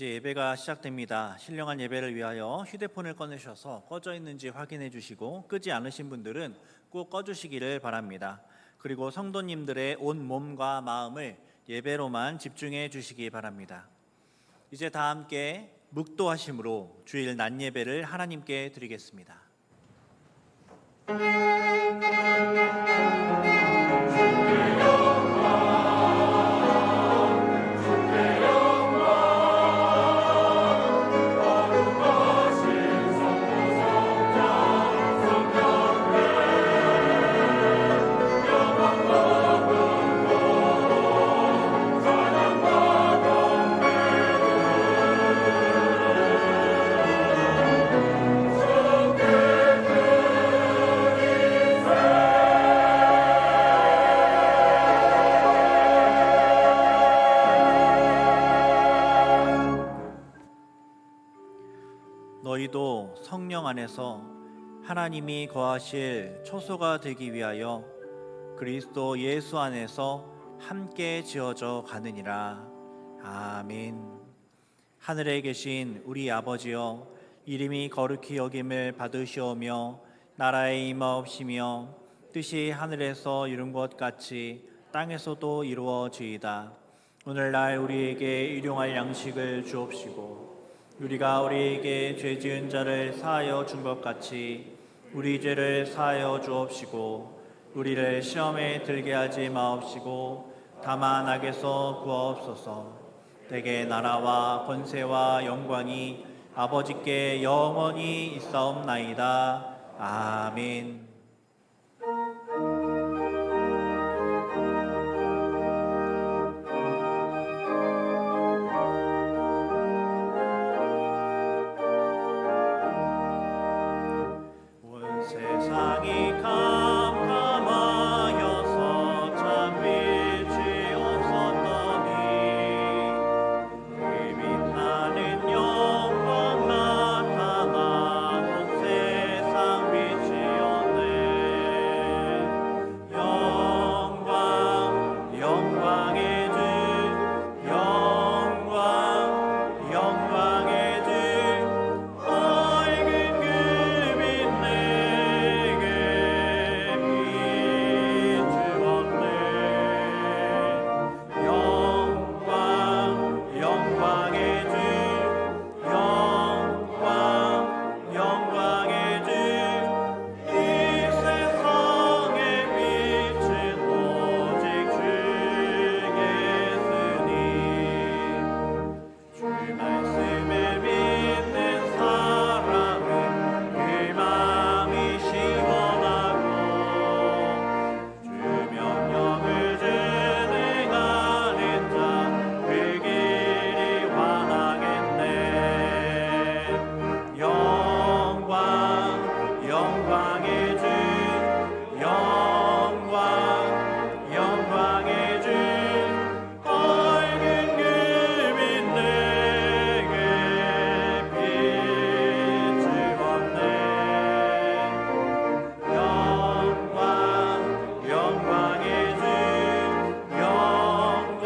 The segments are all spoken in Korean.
이제 예배가 시작됩니다. 신령한 예배를 위하여 휴대폰을 꺼내셔서 꺼져 있는지 확인해 주시고 끄지 않으신 분들은 꼭 꺼주시기를 바랍니다. 그리고 성도님들의 온 몸과 마음을 예배로만 집중해 주시기 바랍니다. 이제 다 함께 묵도하심으로 주일 낮 예배를 하나님께 드리겠습니다. 너희도 성령 안에서 하나님이 거하실 초소가 되기 위하여 그리스도 예수 안에서 함께 지어져 가느니라. 아멘. 하늘에 계신 우리 아버지여, 이름이 거룩히 여김을 받으시오며 나라의 임하옵시며 뜻이 하늘에서 이룬 것 같이 땅에서도 이루어지이다. 오늘날 우리에게 일용할 양식을 주옵시고 우리가 우리에게 죄 지은 자를 사하여 준 것 같이 우리 죄를 사하여 주옵시고 우리를 시험에 들게 하지 마옵시고 다만 악에서 구하옵소서. 대개 나라와 권세와 영광이 아버지께 영원히 있사옵나이다. 아멘. 세상이 캄캄하여서 참 빛이 없었더니 그 빛나는 영광 나타나 온 세상 빛이었네. 영광 영광의 주 영광 영광의 주 밝은 그 빛 내게 비추었네. 영광 영광의 주 영광 영광의 주 이 세상의 빛은 오직 주겠으니 주 말씀을 믿는 사람은 그 마음이 시원하고 주 명령을 준행하는 자 그 길이 환하겠네. 영광 영광의 주 영광 영광의 주 밝은 그 빛 내게 비추었네. 영광 영광의 주 영광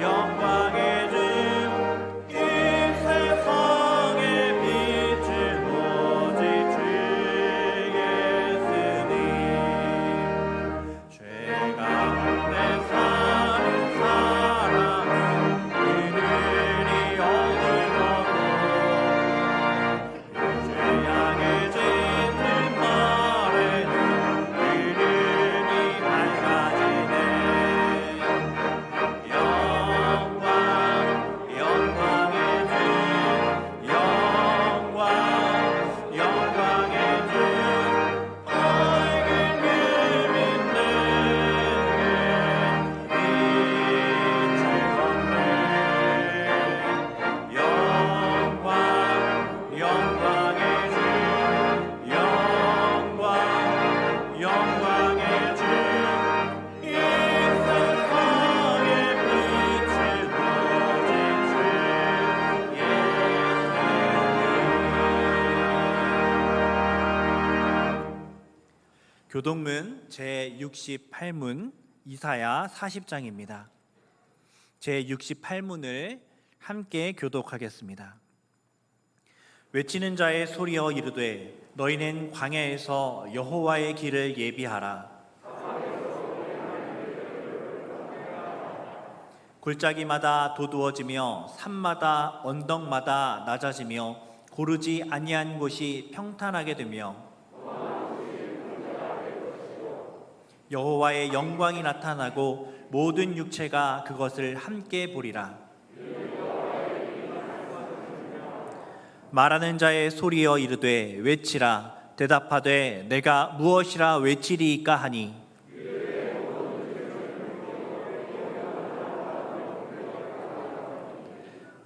영광의 주 이 세상의 빛은 오직 주겠으니 죄 가운데 사는 사람은 그들이 얻으려고 죄악을 짓는 날에는 그들이 밝아지네. 영광 영광의 주 영광 영광의 주 밝은 그 빛 내게 비추었네. 영광 영광의 주 영광 영광의 주 이 세상의 빛은 오직 주겠으니. 교동문 제68문 이사야 40장입니다. 제68문을 함께 교독하겠습니다. 외치는 자의 소리여 이르되 너희는 광야에서 여호와의 길을 예비하라. 골짜기마다 도두어지며 산마다 언덕마다 낮아지며 고르지 아니한 곳이 평탄하게 되며 여호와의 영광이 나타나고 모든 육체가 그것을 함께 보리라. 말하는 자의 소리여 이르되 외치라. 대답하되 내가 무엇이라 외치리이까 하니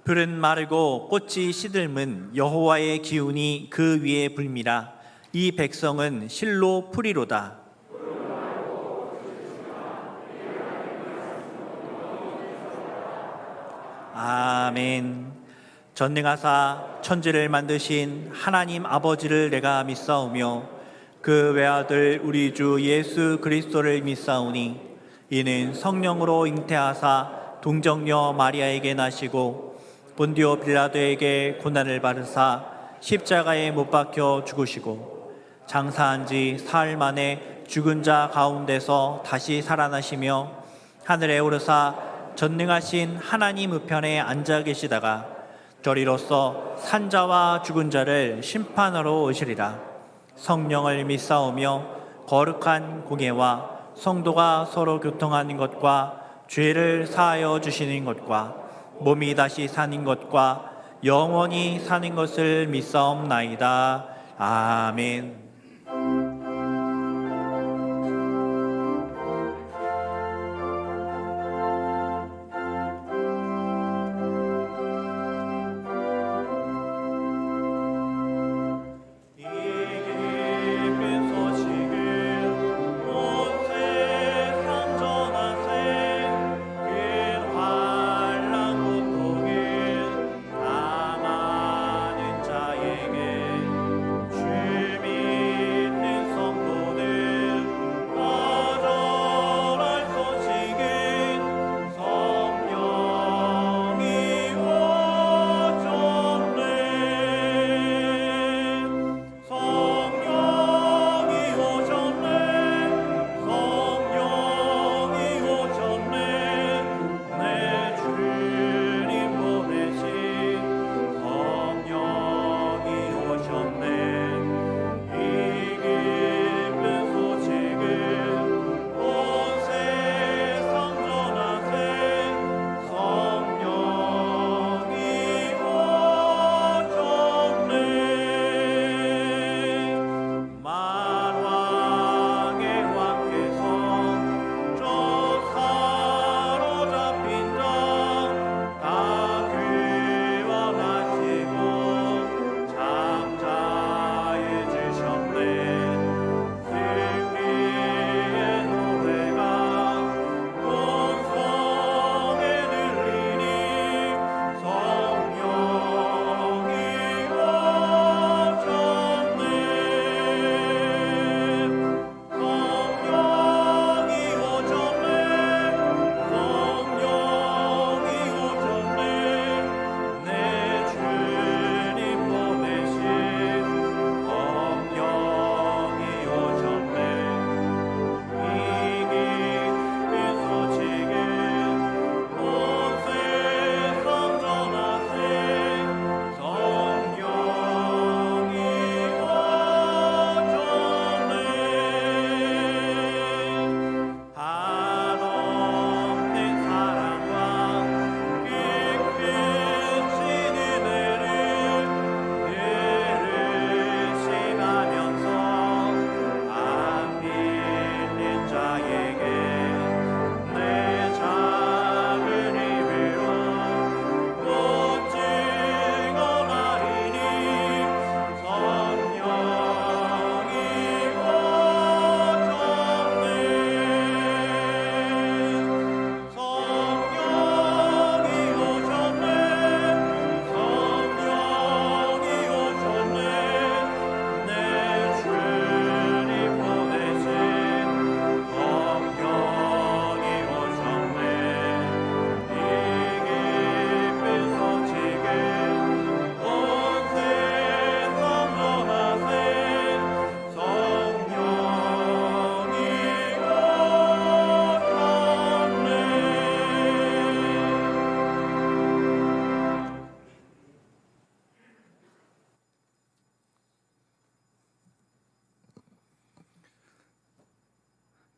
풀은 마르고 꽃이 시들면 여호와의 기운이 그 위에 불미라. 이 백성은 실로 풀이로다. 아멘. 전능하사 천지를 만드신 하나님 아버지를 내가 믿사오며 그 외아들 우리 주 예수 그리스도를 믿사오니 이는 성령으로 잉태하사 동정녀 마리아에게 나시고 본디오 빌라도에게 고난을 받으사 십자가에 못 박혀 죽으시고 장사한 지 사흘 만에 죽은 자 가운데서 다시 살아나시며 하늘에 오르사 전능하신 하나님 우편에 앉아 계시다가 저리로서 산자와 죽은 자를 심판하러 오시리라. 성령을 믿사오며 거룩한 공예와 성도가 서로 교통하는 것과 죄를 사하여 주시는 것과 몸이 다시 사는 것과 영원히 사는 것을 믿사옵나이다. 아멘. 주미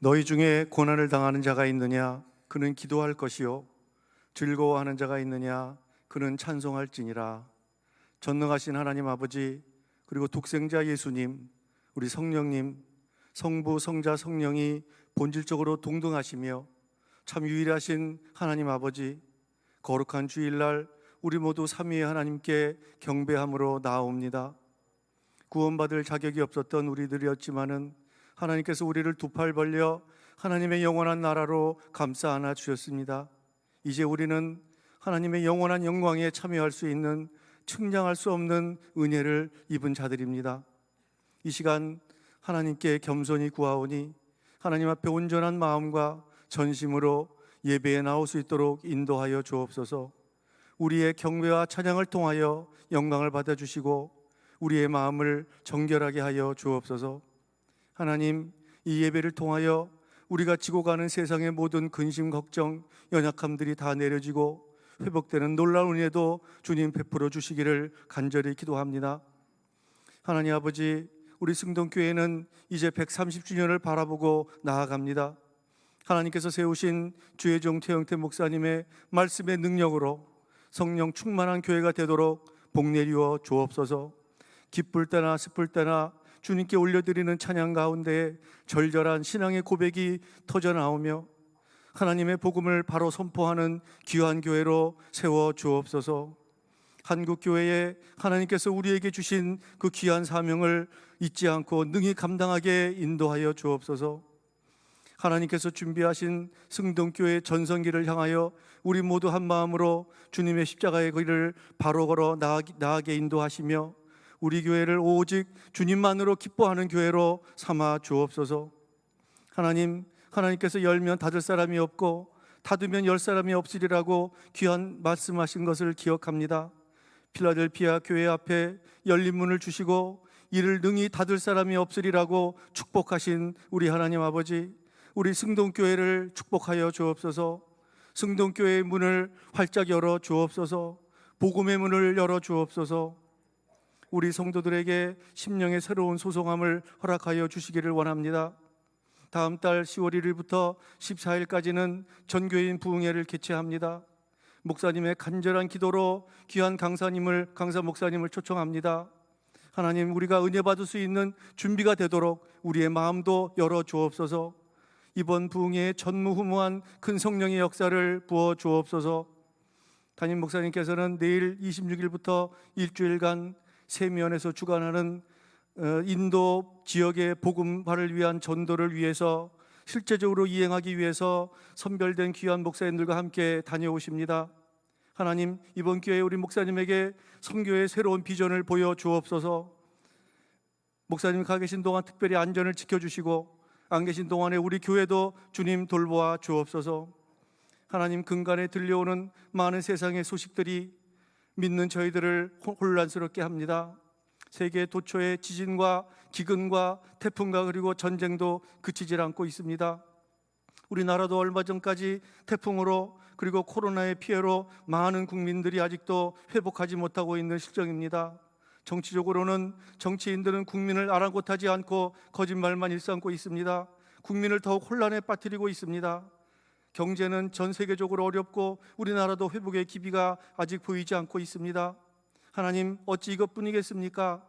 너희 중에 고난을 당하는 자가 있느냐? 그는 기도할 것이요. 즐거워하는 자가 있느냐? 그는 찬송할지니라. 전능하신 하나님 아버지, 그리고 독생자 예수님, 우리 성령님, 성부, 성자, 성령이 본질적으로 동등하시며 참 유일하신 하나님 아버지, 거룩한 주일날 우리 모두 삼위의 하나님께 경배함으로 나아옵니다. 구원받을 자격이 없었던 우리들이었지만은 하나님께서 우리를 두 팔 벌려 하나님의 영원한 나라로 감싸 안아 주셨습니다. 이제 우리는 하나님의 영원한 영광에 참여할 수 있는 측량할 수 없는 은혜를 입은 자들입니다. 이 시간 하나님께 겸손히 구하오니 하나님 앞에 온전한 마음과 전심으로 예배에 나올 수 있도록 인도하여 주옵소서. 우리의 경배와 찬양을 통하여 영광을 받아주시고 우리의 마음을 정결하게 하여 주옵소서. 하나님, 이 예배를 통하여 우리가 지고 가는 세상의 모든 근심, 걱정, 연약함들이 다 내려지고 회복되는 놀라운 은혜도 주님 베풀어 주시기를 간절히 기도합니다. 하나님 아버지, 우리 승동교회는 이제 130주년을 바라보고 나아갑니다. 하나님께서 세우신 주의 종 태영태 목사님의 말씀의 능력으로 성령 충만한 교회가 되도록 복내리워 주옵소서. 기쁠 때나 슬플 때나 주님께 올려드리는 찬양 가운데 절절한 신앙의 고백이 터져나오며 하나님의 복음을 바로 선포하는 귀한 교회로 세워 주옵소서. 한국교회에 하나님께서 우리에게 주신 그 귀한 사명을 잊지 않고 능히 감당하게 인도하여 주옵소서. 하나님께서 준비하신 승동교회 전성기를 향하여 우리 모두 한 마음으로 주님의 십자가의 길을 바로 걸어 나아가게 인도하시며 우리 교회를 오직 주님만으로 기뻐하는 교회로 삼아 주옵소서. 하나님, 하나님께서 열면 닫을 사람이 없고 닫으면 열 사람이 없으리라고 귀한 말씀하신 것을 기억합니다. 필라델피아 교회 앞에 열린 문을 주시고 이를 능히 닫을 사람이 없으리라고 축복하신 우리 하나님 아버지, 우리 승동교회를 축복하여 주옵소서. 승동교회의 문을 활짝 열어 주옵소서. 복음의 문을 열어 주옵소서. 우리 성도들에게 심령의 새로운 소송함을 허락하여 주시기를 원합니다. 다음 달 10월 1일부터 14일까지는 전교인 부흥회를 개최합니다. 목사님의 간절한 기도로 귀한 강사 목사님을 초청합니다. 하나님, 우리가 은혜 받을 수 있는 준비가 되도록 우리의 마음도 열어 주옵소서. 이번 부흥회에 전무후무한 큰 성령의 역사를 부어 주옵소서. 담임 목사님께서는 내일 26일부터 일주일간 세미연에서 주관하는 인도 지역의 복음화를 위한 전도를 위해서 실제적으로 이행하기 위해서 선별된 귀한 목사님들과 함께 다녀오십니다. 하나님, 이번 기회에 우리 목사님에게 선교의 새로운 비전을 보여 주옵소서. 목사님 가 계신 동안 특별히 안전을 지켜주시고 안 계신 동안에 우리 교회도 주님 돌보아 주옵소서. 하나님, 근간에 들려오는 많은 세상의 소식들이 믿는 저희들을 혼란스럽게 합니다. 세계 도처의 지진과 기근과 태풍과 그리고 전쟁도 그치질 않고 있습니다. 우리나라도 얼마 전까지 태풍으로 그리고 코로나의 피해로 많은 국민들이 아직도 회복하지 못하고 있는 실정입니다. 정치적으로는 정치인들은 국민을 아랑곳하지 않고 거짓말만 일삼고 있습니다. 국민을 더욱 혼란에 빠뜨리고 있습니다. 경제는 전 세계적으로 어렵고 우리나라도 회복의 기비가 아직 보이지 않고 있습니다. 하나님, 어찌 이것뿐이겠습니까?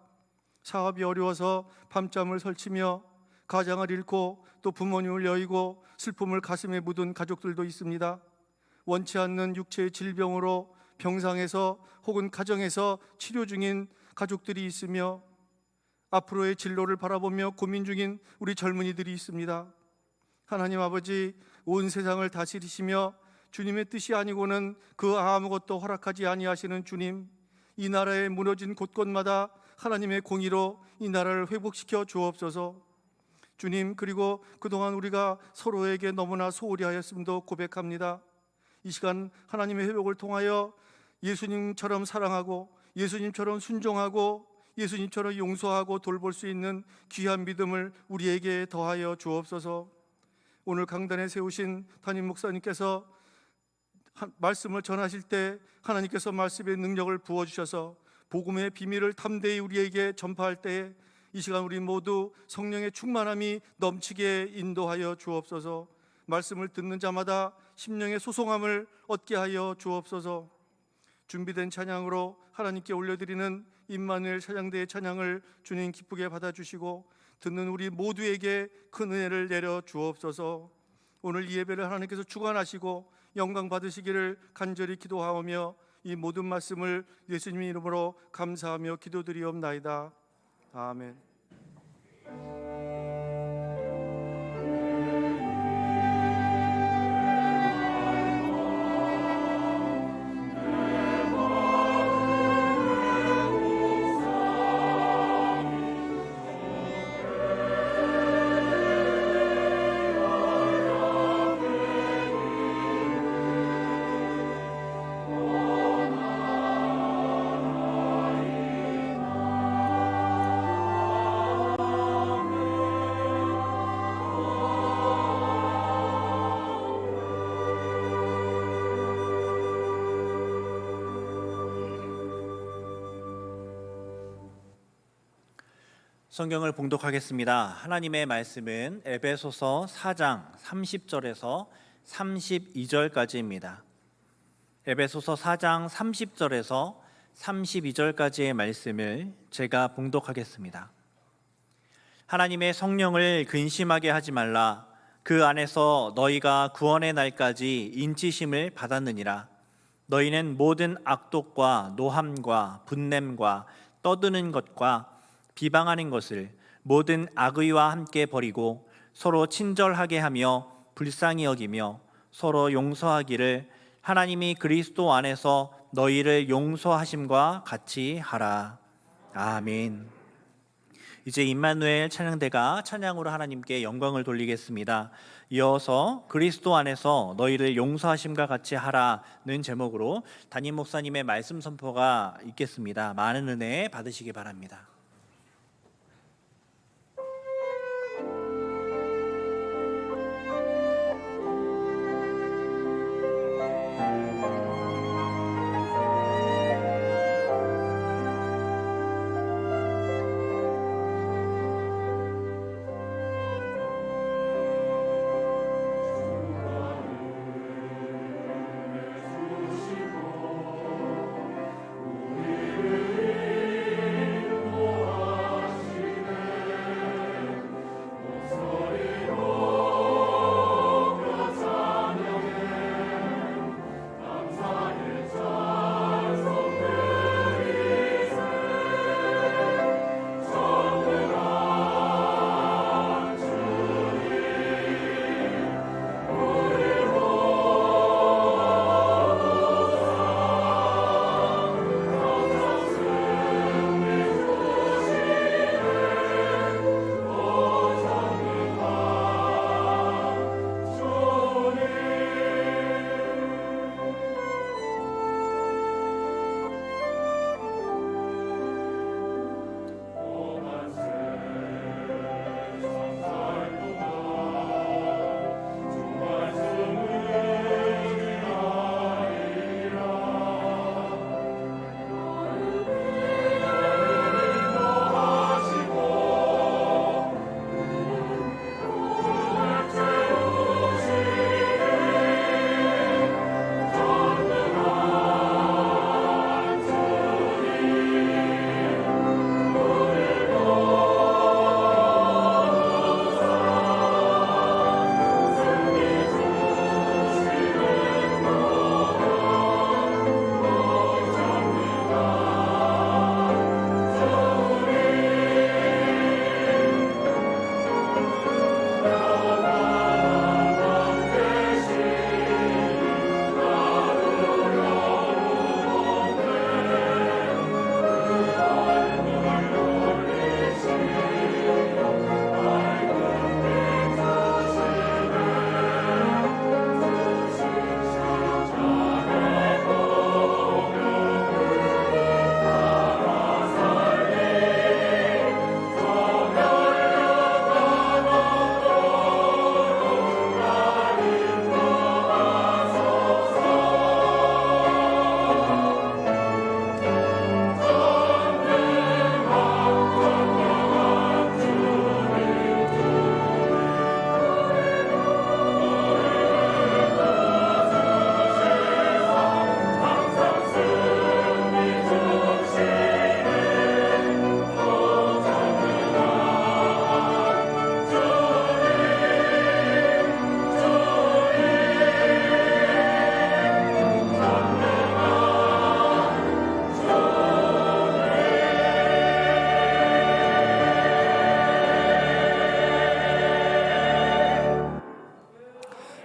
사업이 어려워서 밤잠을 설치며 가장을 잃고 또 부모님을 여의고 슬픔을 가슴에 묻은 가족들도 있습니다. 원치 않는 육체의 질병으로 병상에서 혹은 가정에서 치료 중인 가족들이 있으며 앞으로의 진로를 바라보며 고민 중인 우리 젊은이들이 있습니다. 하나님 아버지, 온 세상을 다스리시며 주님의 뜻이 아니고는 그 아무것도 허락하지 아니하시는 주님, 이 나라의 무너진 곳곳마다 하나님의 공의로 이 나라를 회복시켜 주옵소서. 주님, 그리고 그동안 우리가 서로에게 너무나 소홀히 하였음도 고백합니다. 이 시간 하나님의 회복을 통하여 예수님처럼 사랑하고 예수님처럼 순종하고 예수님처럼 용서하고 돌볼 수 있는 귀한 믿음을 우리에게 더하여 주옵소서. 오늘 강단에 세우신 담임 목사님께서 말씀을 전하실 때 하나님께서 말씀의 능력을 부어주셔서 복음의 비밀을 담대히 우리에게 전파할 때에 이 시간 우리 모두 성령의 충만함이 넘치게 인도하여 주옵소서. 말씀을 듣는 자마다 심령의 소송함을 얻게 하여 주옵소서. 준비된 찬양으로 하나님께 올려드리는 임마누엘 찬양대의 찬양을 주님 기쁘게 받아주시고 듣는 우리 모두에게 큰 은혜를 내려 주옵소서. 오늘 이 예배를 하나님께서 주관하시고 영광 받으시기를 간절히 기도하오며 이 모든 말씀을 예수님 이름으로 감사하며 기도드리옵나이다. 아멘. 성경을 봉독하겠습니다. 하나님의 말씀은 에베소서 4장 30절에서 32절까지입니다. 에베소서 4장 30절에서 32절까지의 말씀을 제가 봉독하겠습니다. 하나님의 성령을 근심하게 하지 말라. 그 안에서 너희가 구원의 날까지 인치심을 받았느니라. 너희는 모든 악독과 노함과 분냄과 떠드는 것과 비방하는 것을 모든 악의와 함께 버리고 서로 친절하게 하며 불쌍히 여기며 서로 용서하기를 하나님이 그리스도 안에서 너희를 용서하심과 같이 하라. 아멘. 이제 임마누엘 찬양대가 찬양으로 하나님께 영광을 돌리겠습니다. 이어서 그리스도 안에서 너희를 용서하심과 같이 하라는 제목으로 담임 목사님의 말씀 선포가 있겠습니다. 많은 은혜 받으시기 바랍니다.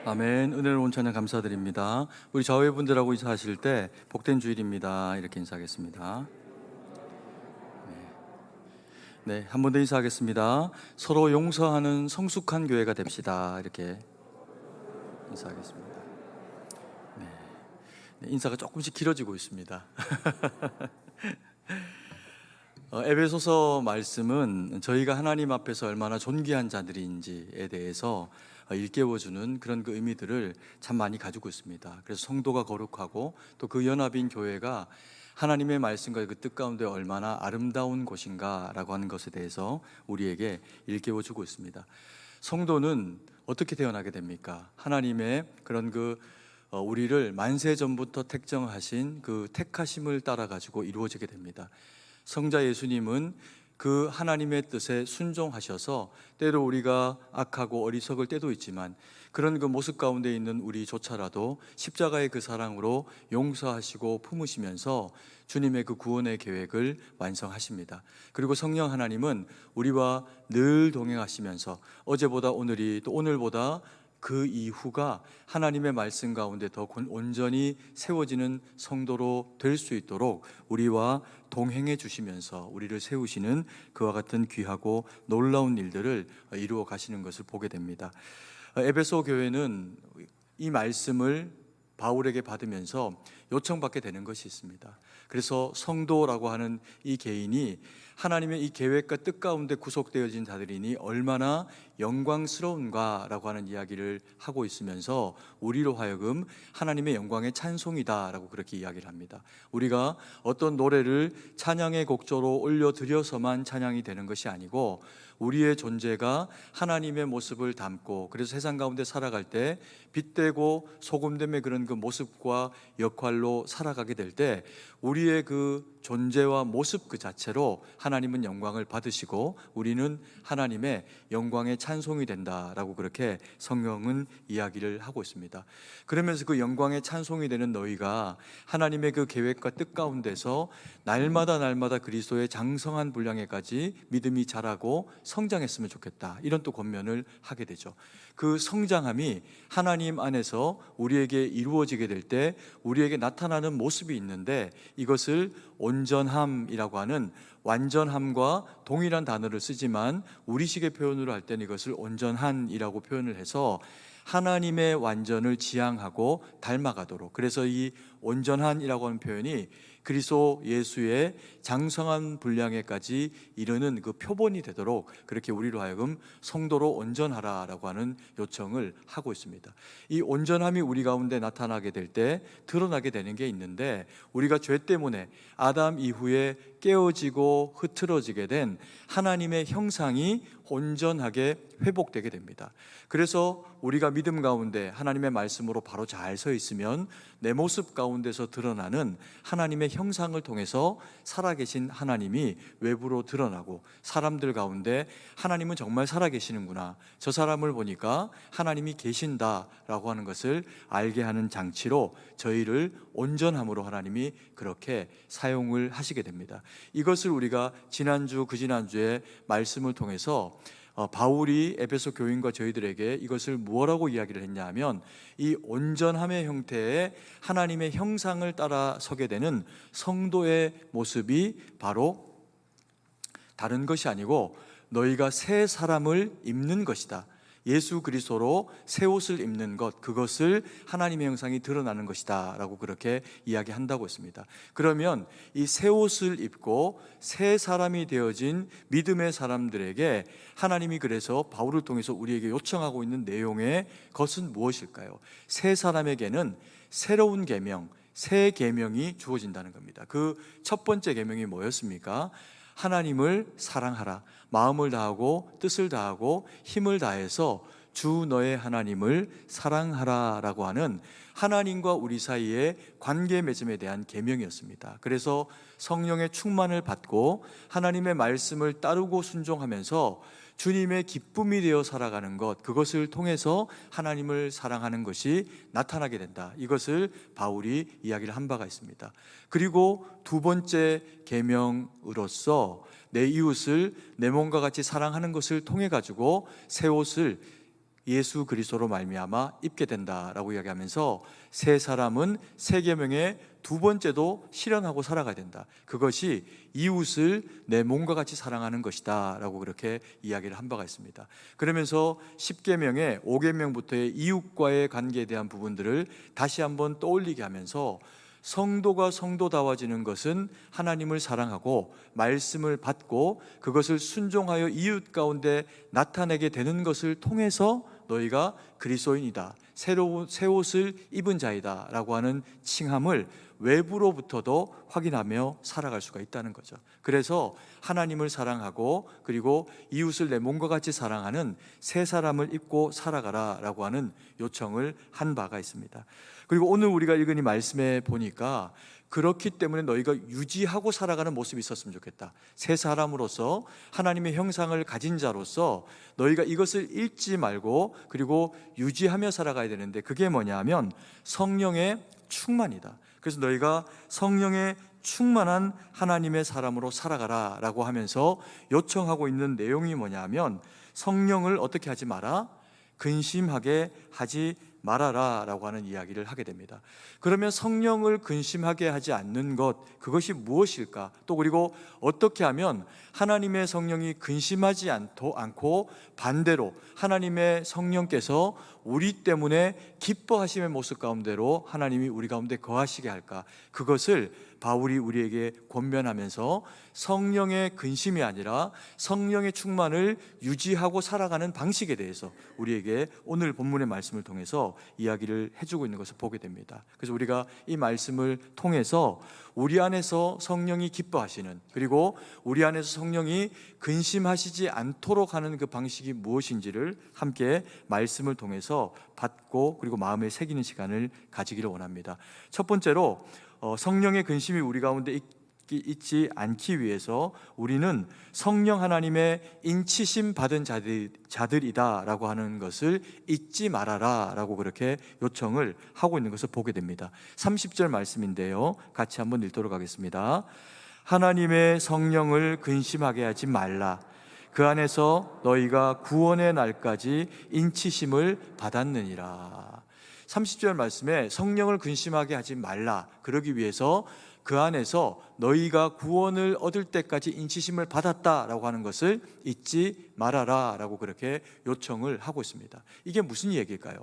아멘. 은혜로운 찬양 감사드립니다. 우리 좌우분들하고 인사하실 때 복된 주일입니다 이렇게 인사하겠습니다. 네, 한 번 더 인사하겠습니다. 서로 용서하는 성숙한 교회가 됩시다 이렇게 인사하겠습니다. 네, 인사가 조금씩 길어지고 있습니다. 에베소서 말씀은 저희가 하나님 앞에서 얼마나 존귀한 자들인지에 대해서 일깨워주는 그런 그 의미들을 참 많이 가지고 있습니다. 그래서 성도가 거룩하고 또 그 연합인 교회가 하나님의 말씀과 그 뜻 가운데 얼마나 아름다운 곳인가라고 하는 것에 대해서 우리에게 일깨워주고 있습니다. 성도는 어떻게 태어나게 됩니까? 하나님의 그런 우리를 만세 전부터 택정하신 그 택하심을 따라 가지고 이루어지게 됩니다. 성자 예수님은 그 하나님의 뜻에 순종하셔서 때로 우리가 악하고 어리석을 때도 있지만 그런 그 모습 가운데 있는 우리조차라도 십자가의 그 사랑으로 용서하시고 품으시면서 주님의 그 구원의 계획을 완성하십니다. 그리고 성령 하나님은 우리와 늘 동행하시면서 어제보다 오늘이 또 오늘보다 그 이후가 하나님의 말씀 가운데 더 온전히 세워지는 성도로 될 수 있도록 우리와 동행해 주시면서 우리를 세우시는 그와 같은 귀하고 놀라운 일들을 이루어 가시는 것을 보게 됩니다. 에베소 교회는 이 말씀을 바울에게 받으면서 요청받게 되는 것이 있습니다. 그래서 성도라고 하는 이 개인이 하나님의 이 계획과 뜻 가운데 구속되어진 자들이니 얼마나 영광스러운가라고 하는 이야기를 하고 있으면서 우리로 하여금 하나님의 영광의 찬송이다라고 그렇게 이야기를 합니다. 우리가 어떤 노래를 찬양의 곡조로 올려드려서만 찬양이 되는 것이 아니고 우리의 존재가 하나님의 모습을 담고 그래서 세상 가운데 살아갈 때 빛되고 소금됨의 그런 그 모습과 역할로 살아가게 될 때 우리의 그 존재와 모습 그 자체로 하나님은 영광을 받으시고 우리는 하나님의 영광의 찬송이 된다라고 그렇게 성경은 이야기를 하고 있습니다. 그러면서 그 영광의 찬송이 되는 너희가 하나님의 그 계획과 뜻 가운데서 날마다 그리스도의 장성한 분량에까지 믿음이 자라고 성장했으면 좋겠다, 이런 또 권면을 하게 되죠. 그 성장함이 하나님 안에서 우리에게 이루어지게 될 때 우리에게 나타나는 모습이 있는데 이것을 온전함이라고 하는 완전함과 동일한 단어를 쓰지만 우리식의 표현으로 할 때는 이것을 온전한이라고 표현을 해서 하나님의 완전을 지향하고 닮아가도록, 그래서 이 온전한이라고 하는 표현이 그리스도 예수의 장성한 분량에까지 이르는 그 표본이 되도록 그렇게 우리로 하여금 성도로 온전하라라고 하는 요청을 하고 있습니다. 이 온전함이 우리 가운데 나타나게 될 때 드러나게 되는 게 있는데 우리가 죄 때문에 아담 이후에 깨어지고 흐트러지게 된 하나님의 형상이 온전하게 회복되게 됩니다. 그래서 우리가 믿음 가운데 하나님의 말씀으로 바로 잘 서 있으면 내 모습 가운데서 드러나는 하나님의 형상을 통해서 살아계신 하나님이 외부로 드러나고 사람들 가운데 하나님은 정말 살아계시는구나, 저 사람을 보니까 하나님이 계신다라고 하는 것을 알게 하는 장치로 저희를 온전함으로 하나님이 그렇게 사용을 하시게 됩니다. 이것을 우리가 지난주 그 지난주에 말씀을 통해서 바울이 에베소 교인과 저희들에게 이것을 무엇라고 이야기를 했냐 하면 이 온전함의 형태의 하나님의 형상을 따라 서게 되는 성도의 모습이 바로 다른 것이 아니고 너희가 새 사람을 입는 것이다, 예수 그리스도로 새 옷을 입는 것, 그것을 하나님의 형상이 드러나는 것이다 라고 그렇게 이야기한다고 했습니다. 그러면 이 새 옷을 입고 새 사람이 되어진 믿음의 사람들에게 하나님이 그래서 바울을 통해서 우리에게 요청하고 있는 내용의 것은 무엇일까요? 새 사람에게는 새로운 계명, 새 계명이 주어진다는 겁니다. 그 첫 번째 계명이 뭐였습니까? 하나님을 사랑하라, 마음을 다하고 뜻을 다하고 힘을 다해서 주 너의 하나님을 사랑하라 라고 하는 하나님과 우리 사이의 관계 맺음에 대한 계명이었습니다. 그래서 성령의 충만을 받고 하나님의 말씀을 따르고 순종하면서 주님의 기쁨이 되어 살아가는 것, 그것을 통해서 하나님을 사랑하는 것이 나타나게 된다, 이것을 바울이 이야기를 한 바가 있습니다. 그리고 두 번째 계명으로서 내 이웃을 내 몸과 같이 사랑하는 것을 통해 가지고 새 옷을 예수 그리스도로 말미암아 입게 된다라고 이야기하면서 새 사람은 새 계명의 두 번째도 실현하고 살아가야 된다. 그것이 이웃을 내 몸과 같이 사랑하는 것이다 라고 그렇게 이야기를 한 바가 있습니다. 그러면서 10계명의 5계명부터의 이웃과의 관계에 대한 부분들을 다시 한번 떠올리게 하면서 성도가 성도다워지는 것은 하나님을 사랑하고 말씀을 받고 그것을 순종하여 이웃 가운데 나타내게 되는 것을 통해서 너희가 그리스도인이다, 새 옷을 입은 자이다 라고 하는 칭함을 외부로부터도 확인하며 살아갈 수가 있다는 거죠. 그래서 하나님을 사랑하고 그리고 이웃을 내 몸과 같이 사랑하는 새 사람을 입고 살아가라 라고 하는 요청을 한 바가 있습니다. 그리고 오늘 우리가 읽은 이 말씀에 보니까 그렇기 때문에 너희가 유지하고 살아가는 모습이 있었으면 좋겠다. 새 사람으로서 하나님의 형상을 가진 자로서 너희가 이것을 잃지 말고 그리고 유지하며 살아가야 되는데 그게 뭐냐 하면 성령의 충만이다. 그래서 너희가 성령의 충만한 하나님의 사람으로 살아가라 라고 하면서 요청하고 있는 내용이 뭐냐 하면 성령을 어떻게 하지 마라? 근심하게 하지 말아라 라고 하는 이야기를 하게 됩니다. 그러면 성령을 근심하게 하지 않는 것, 그것이 무엇일까? 또 그리고 어떻게 하면 하나님의 성령이 근심하지 않고 반대로 하나님의 성령께서 우리 때문에 기뻐하심의 모습 가운데로 하나님이 우리 가운데 거하시게 할까? 그것을 바울이 우리에게 권면하면서 성령의 근심이 아니라 성령의 충만을 유지하고 살아가는 방식에 대해서 우리에게 오늘 본문의 말씀을 통해서 이야기를 해주고 있는 것을 보게 됩니다. 그래서 우리가 이 말씀을 통해서 우리 안에서 성령이 기뻐하시는, 그리고 우리 안에서 성령이 근심하시지 않도록 하는 그 방식이 무엇인지를 함께 말씀을 통해서 받고 그리고 마음에 새기는 시간을 가지기를 원합니다. 첫 번째로 성령의 근심이 우리 가운데 있지 않기 위해서 우리는 성령 하나님의 인치심 받은 자들이다 라고 하는 것을 잊지 말아라 라고 그렇게 요청을 하고 있는 것을 보게 됩니다. 30절 말씀인데요, 같이 한번 읽도록 하겠습니다. 하나님의 성령을 근심하게 하지 말라. 그 안에서 너희가 구원의 날까지 인치심을 받았느니라. 30절 말씀에 성령을 근심하게 하지 말라, 그러기 위해서 그 안에서 너희가 구원을 얻을 때까지 인치심을 받았다라고 하는 것을 잊지 말아라 라고 그렇게 요청을 하고 있습니다. 이게 무슨 얘기일까요?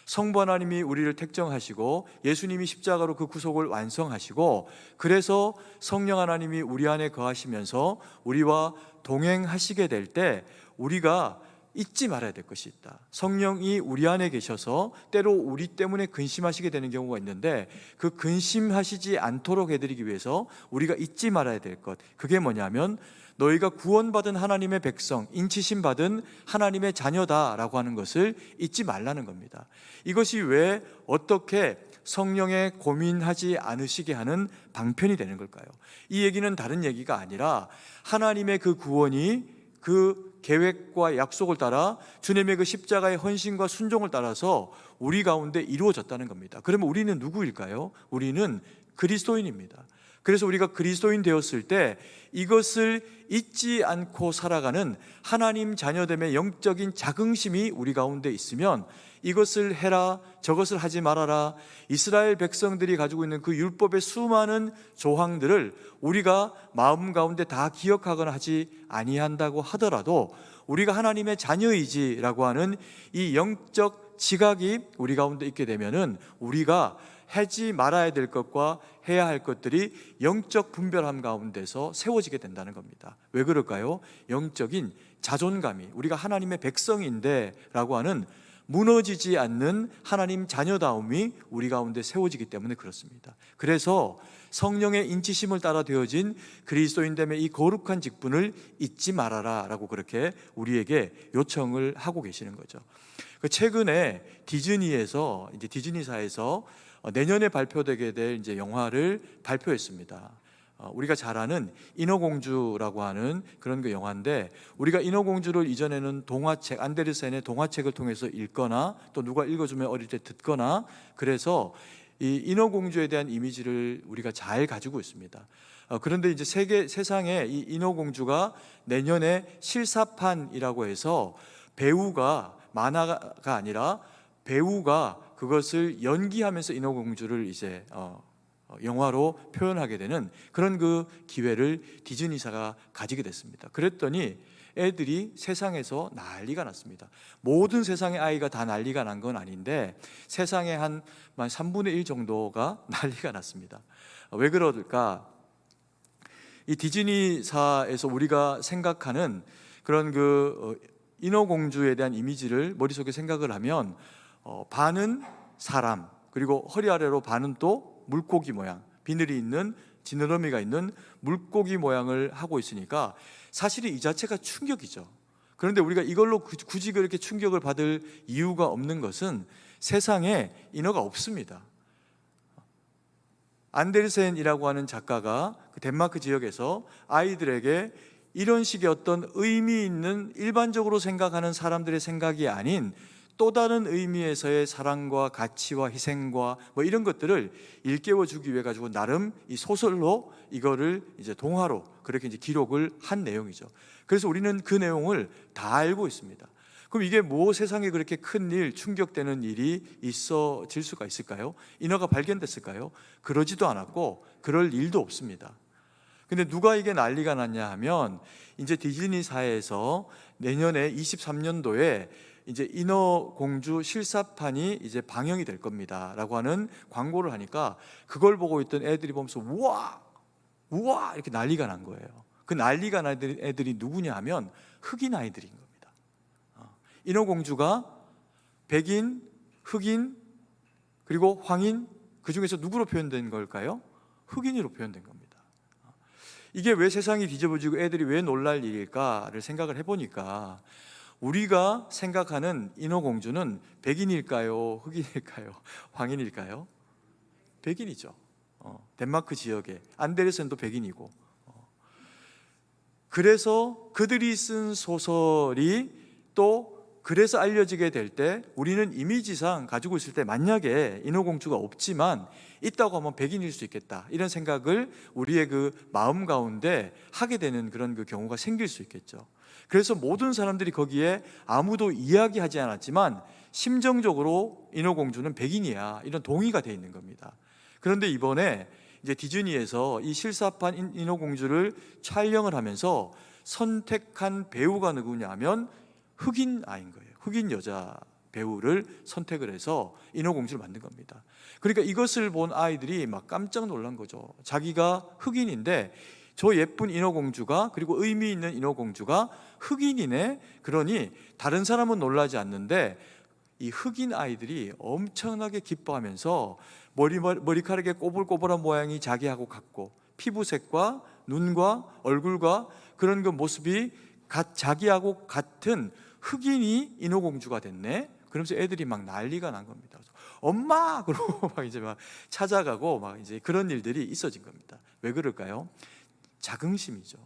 성부 하나님이 우리를 택정하시고 예수님이 십자가로 그 구속을 완성하시고 그래서 성령 하나님이 우리 안에 거하시면서 우리와 동행하시게 될 때 우리가 잊지 말아야 될 것이 있다. 성령이 우리 안에 계셔서 때로 우리 때문에 근심하시게 되는 경우가 있는데 그 근심하시지 않도록 해드리기 위해서 우리가 잊지 말아야 될 것, 그게 뭐냐면 너희가 구원받은 하나님의 백성, 인치심 받은 하나님의 자녀다라고 하는 것을 잊지 말라는 겁니다. 이것이 왜 어떻게 성령에 고민하지 않으시게 하는 방편이 되는 걸까요? 이 얘기는 다른 얘기가 아니라 하나님의 그 구원이 그 계획과 약속을 따라 주님의 그 십자가의 헌신과 순종을 따라서 우리 가운데 이루어졌다는 겁니다. 그러면 우리는 누구일까요? 우리는 그리스도인입니다. 그래서 우리가 그리스도인 되었을 때 이것을 잊지 않고 살아가는 하나님 자녀됨의 영적인 자긍심이 우리 가운데 있으면 이것을 해라, 저것을 하지 말아라, 이스라엘 백성들이 가지고 있는 그 율법의 수많은 조항들을 우리가 마음 가운데 다 기억하거나 하지 아니한다고 하더라도 우리가 하나님의 자녀이지라고 하는 이 영적 지각이 우리 가운데 있게 되면은 우리가 하지 말아야 될 것과 해야 할 것들이 영적 분별함 가운데서 세워지게 된다는 겁니다. 왜 그럴까요? 영적인 자존감이, 우리가 하나님의 백성인데 라고 하는 무너지지 않는 하나님 자녀다움이 우리 가운데 세워지기 때문에 그렇습니다. 그래서 성령의 인치심을 따라 되어진 그리스도인됨의 이 거룩한 직분을 잊지 말아라 라고 그렇게 우리에게 요청을 하고 계시는 거죠. 최근에 디즈니에서, 이제 디즈니사에서 내년에 발표되게 될 이제 영화를 발표했습니다. 우리가 잘 아는 인어공주라고 하는 그런 그 영화인데, 우리가 인어공주를 이전에는 동화책, 안데르센의 동화책을 통해서 읽거나 또 누가 읽어주면 어릴 때 듣거나, 그래서 이 인어공주에 대한 이미지를 우리가 잘 가지고 있습니다. 그런데 이제 세상에 이 인어공주가 내년에 실사판이라고 해서 배우가 만화가 아니라 배우가 그것을 연기하면서 인어공주를 이제 영화로 표현하게 되는 그런 그 기회를 디즈니사가 가지게 됐습니다. 그랬더니 애들이 세상에서 난리가 났습니다. 모든 세상의 아이가 다 난리가 난 건 아닌데 세상의 한 3분의 1 정도가 난리가 났습니다. 왜 그럴까? 이 디즈니사에서 우리가 생각하는 그런 그 인어공주에 대한 이미지를 머릿속에 생각을 하면 반은 사람, 그리고 허리 아래로 반은 또 물고기 모양, 비늘이 있는 지느러미가 있는 물고기 모양을 하고 있으니까 사실 이 자체가 충격이죠. 그런데 우리가 이걸로 굳이 그렇게 충격을 받을 이유가 없는 것은 세상에 인어가 없습니다. 안데르센이라고 하는 작가가 그 덴마크 지역에서 아이들에게 이런 식의 어떤 의미 있는 일반적으로 생각하는 사람들의 생각이 아닌 또 다른 의미에서의 사랑과 가치와 희생과 뭐 이런 것들을 일깨워 주기 위해 가지고 나름 이 소설로 이거를 이제 동화로 그렇게 이제 기록을 한 내용이죠. 그래서 우리는 그 내용을 다 알고 있습니다. 그럼 이게 뭐 세상에 그렇게 큰 일, 충격되는 일이 있어질 수가 있을까요? 인어가 발견됐을까요? 그러지도 않았고 그럴 일도 없습니다. 근데 누가 이게 난리가 났냐 하면 이제 디즈니사에서 내년에 23년도에 이제 인어공주 실사판이 이제 방영이 될 겁니다라고 하는 광고를 하니까 그걸 보고 있던 애들이 보면서 우와 이렇게 난리가 난 거예요. 그 난리가 난 애들이 누구냐 하면 흑인 아이들인 겁니다. 인어공주가 백인, 흑인, 그리고 황인, 그 중에서 누구로 표현된 걸까요? 흑인으로 표현된 겁니다. 이게 왜 세상이 뒤집어지고 애들이 왜 놀랄 일일까를 생각을 해보니까 우리가 생각하는 인어공주는 백인일까요? 흑인일까요? 황인일까요? 백인이죠. 덴마크 지역에 안데르센도 백인이고, 그래서 그들이 쓴 소설이 또 그래서 알려지게 될 때 우리는 이미지상 가지고 있을 때 만약에 인어공주가 없지만 있다고 하면 백인일 수 있겠다 이런 생각을 우리의 그 마음 가운데 하게 되는 그런 그 경우가 생길 수 있겠죠. 그래서 모든 사람들이 거기에 아무도 이야기하지 않았지만 심정적으로 인어공주는 백인이야 이런 동의가 돼 있는 겁니다. 그런데 이번에 이제 디즈니에서 이 실사판 인어공주를 촬영을 하면서 선택한 배우가 누구냐 하면 흑인 아이인 거예요. 흑인 여자 배우를 선택을 해서 인어공주를 만든 겁니다. 그러니까 이것을 본 아이들이 막 깜짝 놀란 거죠. 자기가 흑인인데 저 예쁜 인어공주가, 그리고 의미 있는 인어공주가 흑인이네. 그러니 다른 사람은 놀라지 않는데 이 흑인 아이들이 엄청나게 기뻐하면서 머리카락에 꼬불꼬불한 모양이 자기하고 같고 피부색과 눈과 얼굴과 그런 그 모습이 자기하고 같은 흑인이 인어공주가 됐네. 그러면서 애들이 막 난리가 난 겁니다. 엄마! 그러고 막 이제 막 찾아가고 막 이제 그런 일들이 있어진 겁니다. 왜 그럴까요? 자긍심이죠.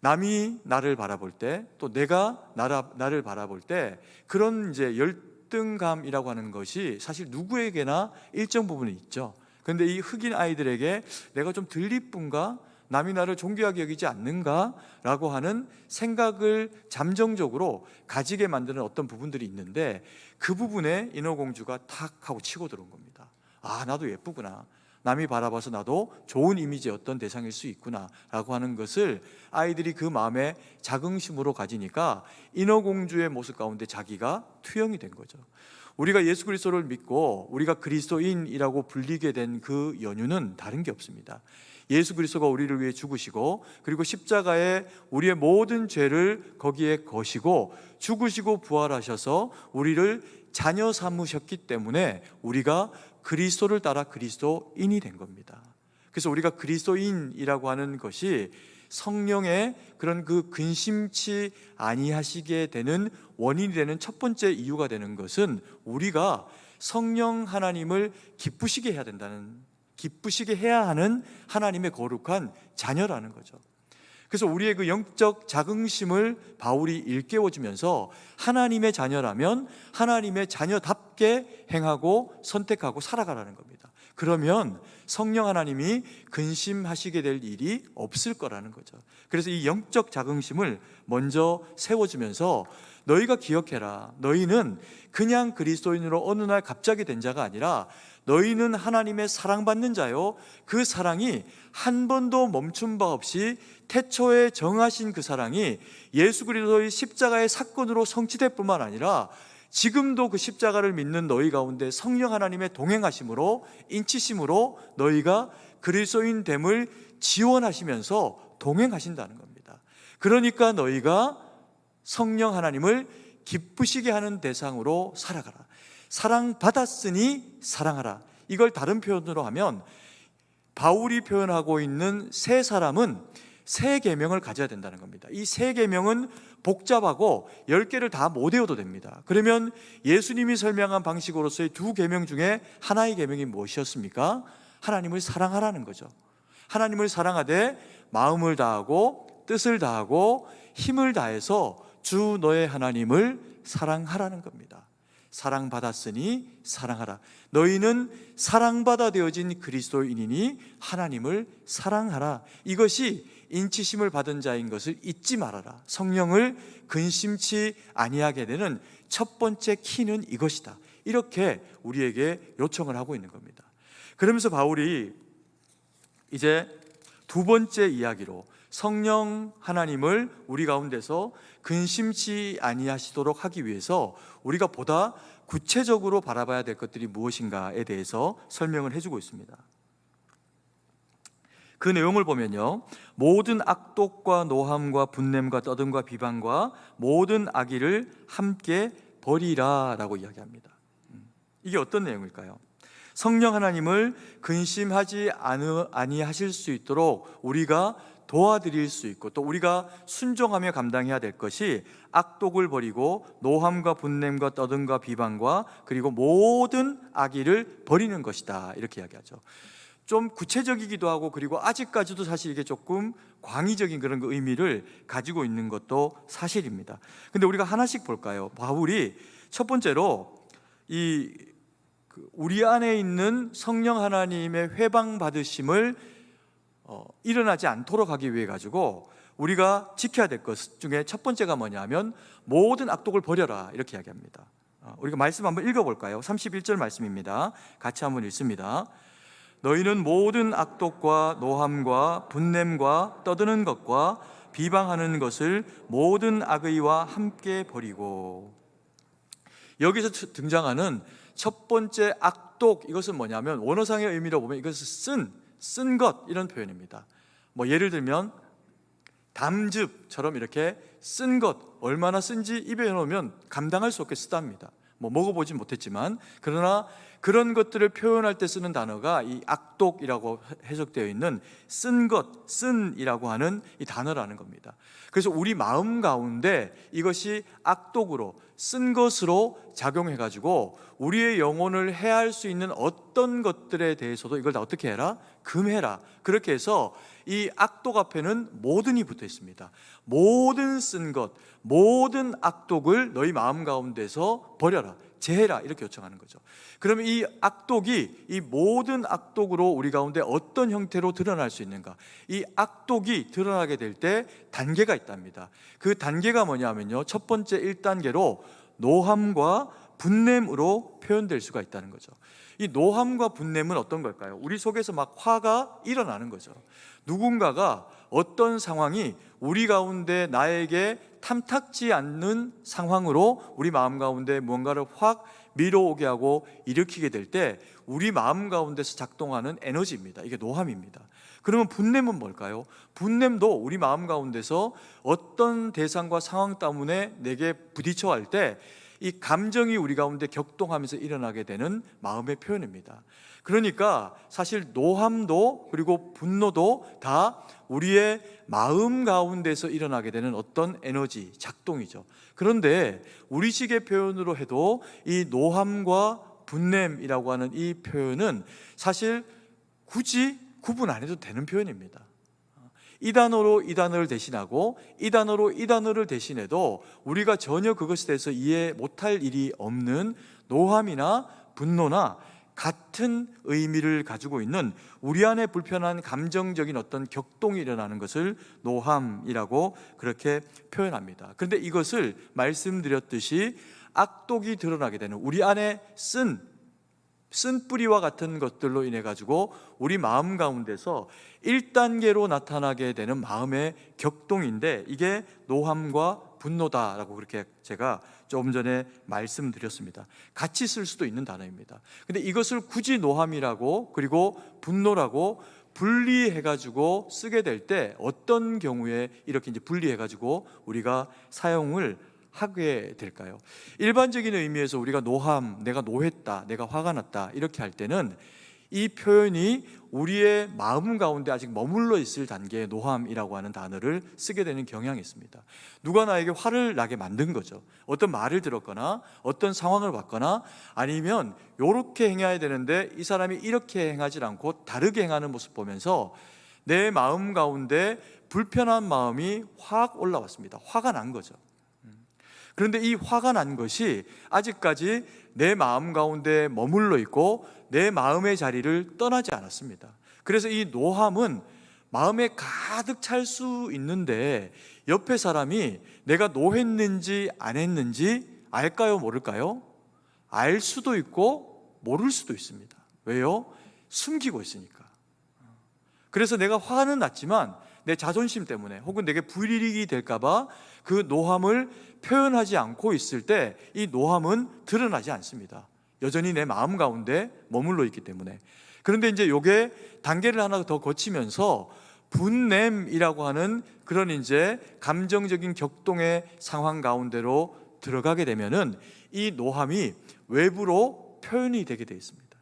남이 나를 바라볼 때, 또 내가 나를 바라볼 때 그런 이제 열등감이라고 하는 것이 사실 누구에게나 일정 부분은 있죠. 그런데 이 흑인 아이들에게 내가 좀 덜 이쁜가? 남이 나를 존귀하게 여기지 않는가라고 하는 생각을 잠정적으로 가지게 만드는 어떤 부분들이 있는데 그 부분에 인어공주가 탁 하고 치고 들어온 겁니다. 아, 나도 예쁘구나. 남이 바라봐서 나도 좋은 이미지의 어떤 대상일 수 있구나 라고 하는 것을 아이들이 그 마음에 자긍심으로 가지니까 인어공주의 모습 가운데 자기가 투영이 된 거죠. 우리가 예수 그리스도를 믿고 우리가 그리스도인이라고 불리게 된 그 연유는 다른 게 없습니다. 예수 그리스도가 우리를 위해 죽으시고 그리고 십자가에 우리의 모든 죄를 거기에 거시고 죽으시고 부활하셔서 우리를 자녀 삼으셨기 때문에 우리가 그리스도를 따라 그리스도인이 된 겁니다. 그래서 우리가 그리스도인이라고 하는 것이 성령의 그런 그 근심치 아니하시게 되는 원인이 되는 첫 번째 이유가 되는 것은 우리가 성령 하나님을 기쁘시게 해야 하는 하나님의 거룩한 자녀라는 거죠. 그래서 우리의 그 영적 자긍심을 바울이 일깨워주면서 하나님의 자녀라면 하나님의 자녀답게 행하고 선택하고 살아가라는 겁니다. 그러면 성령 하나님이 근심하시게 될 일이 없을 거라는 거죠. 그래서 이 영적 자긍심을 먼저 세워주면서 너희가 기억해라. 너희는 그냥 그리스도인으로 어느 날 갑자기 된 자가 아니라 너희는 하나님의 사랑받는 자요, 그 사랑이 한 번도 멈춘 바 없이 태초에 정하신 그 사랑이 예수 그리스도의 십자가의 사건으로 성취될 뿐만 아니라 지금도 그 십자가를 믿는 너희 가운데 성령 하나님의 동행하심으로, 인치심으로 너희가 그리스도인 됨을 지원하시면서 동행하신다는 겁니다. 그러니까 너희가 성령 하나님을 기쁘시게 하는 대상으로 살아가라. 사랑받았으니 사랑하라. 이걸 다른 표현으로 하면 바울이 표현하고 있는 새 사람은 새 계명을 가져야 된다는 겁니다. 이 새 계명은 복잡하고 10개를 다 못 외워도 됩니다. 그러면 예수님이 설명한 방식으로서의 두 계명 중에 하나의 계명이 무엇이었습니까? 하나님을 사랑하라는 거죠. 하나님을 사랑하되 마음을 다하고 뜻을 다하고 힘을 다해서 주 너의 하나님을 사랑하라는 겁니다. 사랑받았으니 사랑하라. 너희는 사랑받아 되어진 그리스도인이니 하나님을 사랑하라. 이것이 인치심을 받은 자인 것을 잊지 말아라. 성령을 근심치 아니하게 되는 첫 번째 키는 이것이다. 이렇게 우리에게 요청을 하고 있는 겁니다. 그러면서 바울이 이제 두 번째 이야기로 성령 하나님을 우리 가운데서 근심치 아니하시도록 하기 위해서 우리가 보다 구체적으로 바라봐야 될 것들이 무엇인가에 대해서 설명을 해주고 있습니다. 그 내용을 보면요, 모든 악독과 노함과 분냄과 떠듬과 비방과 모든 악의를 함께 버리라 라고 이야기합니다. 이게 어떤 내용일까요? 성령 하나님을 근심하지 아니하실 수 있도록 우리가 도와드릴 수 있고, 또 우리가 순종하며 감당해야 될 것이 악독을 버리고 노함과 분냄과 떠듬과 비방과 그리고 모든 악의를 버리는 것이다, 이렇게 이야기하죠. 좀 구체적이기도 하고, 그리고 아직까지도 사실 이게 조금 광의적인 그런 의미를 가지고 있는 것도 사실입니다. 근데 우리가 하나씩 볼까요? 바울이 첫 번째로 우리 안에 있는 성령 하나님의 회방 받으심을 일어나지 않도록 하기 위해 가지고 우리가 지켜야 될 것 중에 첫 번째가 뭐냐면 모든 악독을 버려라, 이렇게 이야기합니다. 우리가 말씀 한번 읽어볼까요? 31절 말씀입니다. 같이 한번 읽습니다. 너희는 모든 악독과 노함과 분냄과 떠드는 것과 비방하는 것을 모든 악의와 함께 버리고. 여기서 등장하는 첫 번째 악독, 이것은 뭐냐면 원어상의 의미로 보면 이것은 쓴 것, 이런 표현입니다. 뭐 예를 들면 담즙처럼 이렇게 쓴 것, 얼마나 쓴지 입에 넣으면 감당할 수 없게 쓰답니다. 뭐 먹어보진 못했지만, 그러나 그런 것들을 표현할 때 쓰는 단어가 이 악독이라고 해석되어 있는 쓴 것, 쓴이라고 하는 이 단어라는 겁니다. 그래서 우리 마음 가운데 이것이 악독으로, 쓴 것으로 작용해가지고 우리의 영혼을 해할 수 있는 어떤 것들에 대해서도 이걸 다 어떻게 해라? 금해라. 그렇게 해서 이 악독 앞에는 모든이 붙어 있습니다. 모든 쓴 것, 모든 악독을 너희 마음 가운데서 버려라, 제해라, 이렇게 요청하는 거죠. 그러면 이 악독이, 이 모든 악독으로 우리 가운데 어떤 형태로 드러날 수 있는가? 이 악독이 드러나게 될 때 단계가 있답니다. 그 단계가 뭐냐면요, 첫 번째 1단계로 노함과 분냄으로 표현될 수가 있다는 거죠. 이 노함과 분냄은 어떤 걸까요? 우리 속에서 막 화가 일어나는 거죠. 누군가가 어떤 상황이 우리 가운데 나에게 탐탁지 않는 상황으로 우리 마음 가운데 무언가를 확 밀어오게 하고 일으키게 될 때 우리 마음 가운데서 작동하는 에너지입니다. 이게 노함입니다. 그러면 분냄은 뭘까요? 분냄도 우리 마음 가운데서 어떤 대상과 상황 때문에 내게 부딪혀 할 때 이 감정이 우리 가운데 격동하면서 일어나게 되는 마음의 표현입니다. 그러니까 사실 노함도 그리고 분노도 다 우리의 마음 가운데서 일어나게 되는 어떤 에너지, 작동이죠. 그런데 우리식의 표현으로 해도 이 노함과 분냄이라고 하는 이 표현은 사실 굳이 구분 안 해도 되는 표현입니다. 이 단어로 이 단어를 대신하고 이 단어로 이 단어를 대신해도 우리가 전혀 그것에 대해서 이해 못할 일이 없는 노함이나 분노나 같은 의미를 가지고 있는 우리 안에 불편한 감정적인 어떤 격동이 일어나는 것을 노함이라고 그렇게 표현합니다. 그런데 이것을 말씀드렸듯이 악독이 드러나게 되는 우리 안에 쓴 뿌리와 같은 것들로 인해 가지고 우리 마음 가운데서 1단계로 나타나게 되는 마음의 격동인데, 이게 노함과 분노다라고 그렇게 제가 조금 전에 말씀드렸습니다. 같이 쓸 수도 있는 단어입니다. 근데 이것을 굳이 노함이라고 그리고 분노라고 분리해 가지고 쓰게 될 때 어떤 경우에 이렇게 이제 분리해 가지고 우리가 사용을 하게 될까요? 일반적인 의미에서 우리가 노함, 내가 노했다, 내가 화가 났다 이렇게 할 때는 이 표현이 우리의 마음 가운데 아직 머물러 있을 단계의 노함이라고 하는 단어를 쓰게 되는 경향이 있습니다. 누가 나에게 화를 나게 만든 거죠. 어떤 말을 들었거나 어떤 상황을 봤거나 아니면 이렇게 행해야 되는데 이 사람이 이렇게 행하지 않고 다르게 행하는 모습 보면서 내 마음 가운데 불편한 마음이 확 올라왔습니다. 화가 난 거죠. 그런데 이 화가 난 것이 아직까지 내 마음 가운데 머물러 있고 내 마음의 자리를 떠나지 않았습니다. 그래서 이 노함은 마음에 가득 찰 수 있는데 옆에 사람이 내가 노했는지 안 했는지 알까요, 모를까요? 알 수도 있고 모를 수도 있습니다. 왜요? 숨기고 있으니까. 그래서 내가 화는 났지만 내 자존심 때문에 혹은 내게 불이익이 될까봐 그 노함을 표현하지 않고 있을 때 이 노함은 드러나지 않습니다. 여전히 내 마음 가운데 머물러 있기 때문에. 그런데 이제 요게 단계를 하나 더 거치면서 분냄이라고 하는 그런 이제 감정적인 격동의 상황 가운데로 들어가게 되면은 이 노함이 외부로 표현이 되게 되어 있습니다.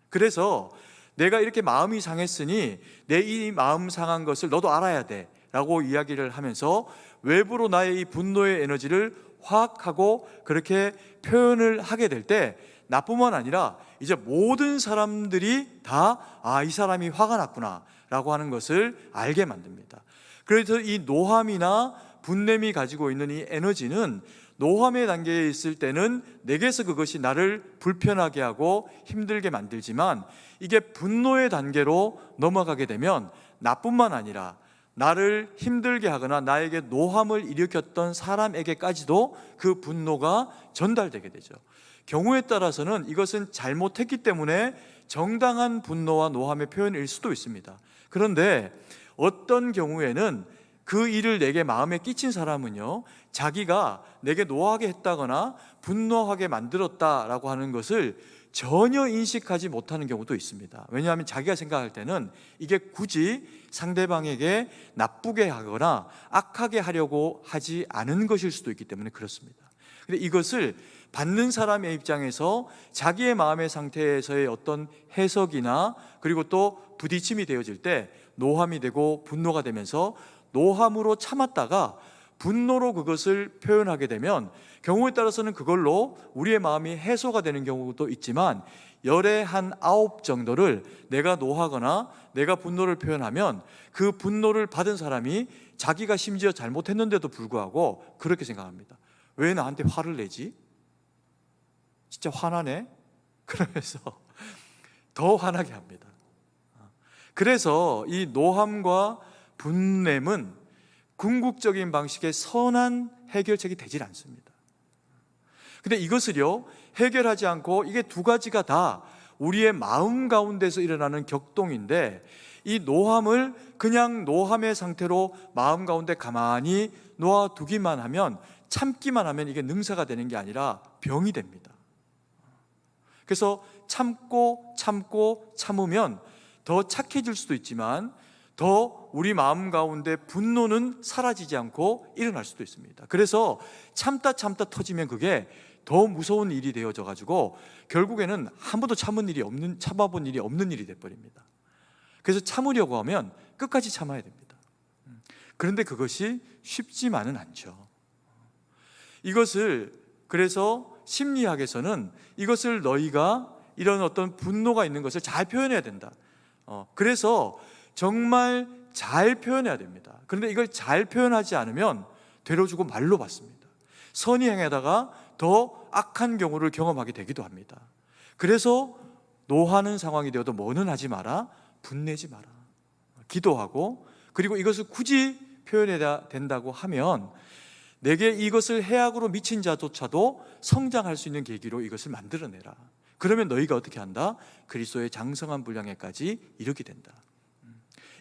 그래서 내가 이렇게 마음이 상했으니 내 이 마음 상한 것을 너도 알아야 돼 라고 이야기를 하면서 외부로 나의 이 분노의 에너지를 확 하고 그렇게 표현을 하게 될 때 나뿐만 아니라 이제 모든 사람들이 다 이 사람이 화가 났구나 라고 하는 것을 알게 만듭니다. 그래서 이 노함이나 분냄이 가지고 있는 이 에너지는 노함의 단계에 있을 때는 내게서 그것이 나를 불편하게 하고 힘들게 만들지만 이게 분노의 단계로 넘어가게 되면 나뿐만 아니라 나를 힘들게 하거나 나에게 노함을 일으켰던 사람에게까지도 그 분노가 전달되게 되죠. 경우에 따라서는 이것은 잘못했기 때문에 정당한 분노와 노함의 표현일 수도 있습니다. 그런데 어떤 경우에는 그 일을 내게 마음에 끼친 사람은요, 자기가 내게 노하게 했다거나 분노하게 만들었다라고 하는 것을 전혀 인식하지 못하는 경우도 있습니다. 왜냐하면 자기가 생각할 때는 이게 굳이 상대방에게 나쁘게 하거나 악하게 하려고 하지 않은 것일 수도 있기 때문에 그렇습니다. 근데 이것을 받는 사람의 입장에서 자기의 마음의 상태에서의 어떤 해석이나 그리고 또 부딪힘이 되어질 때 노함이 되고 분노가 되면서 노함으로 참았다가 분노로 그것을 표현하게 되면 경우에 따라서는 그걸로 우리의 마음이 해소가 되는 경우도 있지만 열의 한 9 정도를 내가 노하거나 내가 분노를 표현하면 그 분노를 받은 사람이 자기가 심지어 잘못했는데도 불구하고 그렇게 생각합니다. 왜 나한테 화를 내지? 진짜 화나네? 그러면서 더 화나게 합니다. 그래서 이 노함과 분냄은 궁극적인 방식의 선한 해결책이 되질 않습니다. 근데 이것을요, 해결하지 않고 이게 두 가지가 다 우리의 마음 가운데서 일어나는 격동인데 이 노함을 그냥 노함의 상태로 마음 가운데 가만히 놓아두기만 하면, 참기만 하면 이게 능사가 되는 게 아니라 병이 됩니다. 그래서 참고 참으면 더 착해질 수도 있지만 더 우리 마음 가운데 분노는 사라지지 않고 일어날 수도 있습니다. 그래서 참다 터지면 그게 더 무서운 일이 되어져 가지고 결국에는 한 번도 참아본 일이 없는 일이 돼버립니다. 그래서 참으려고 하면 끝까지 참아야 됩니다. 그런데 그것이 쉽지만은 않죠. 이것을 그래서 심리학에서는 이것을 너희가 이런 어떤 분노가 있는 것을 잘 표현해야 된다. 그래서 정말 잘 표현해야 됩니다. 그런데 이걸 잘 표현하지 않으면 되려주고 말로 받습니다. 선의 행에다가 더 악한 경우를 경험하게 되기도 합니다. 그래서 노하는 상황이 되어도 뭐는 하지 마라? 분내지 마라. 기도하고, 그리고 이것을 굳이 표현해야 된다고 하면 내게 이것을 해악으로 미친 자조차도 성장할 수 있는 계기로 이것을 만들어내라. 그러면 너희가 어떻게 한다? 그리스도의 장성한 분량에까지 이르게 된다.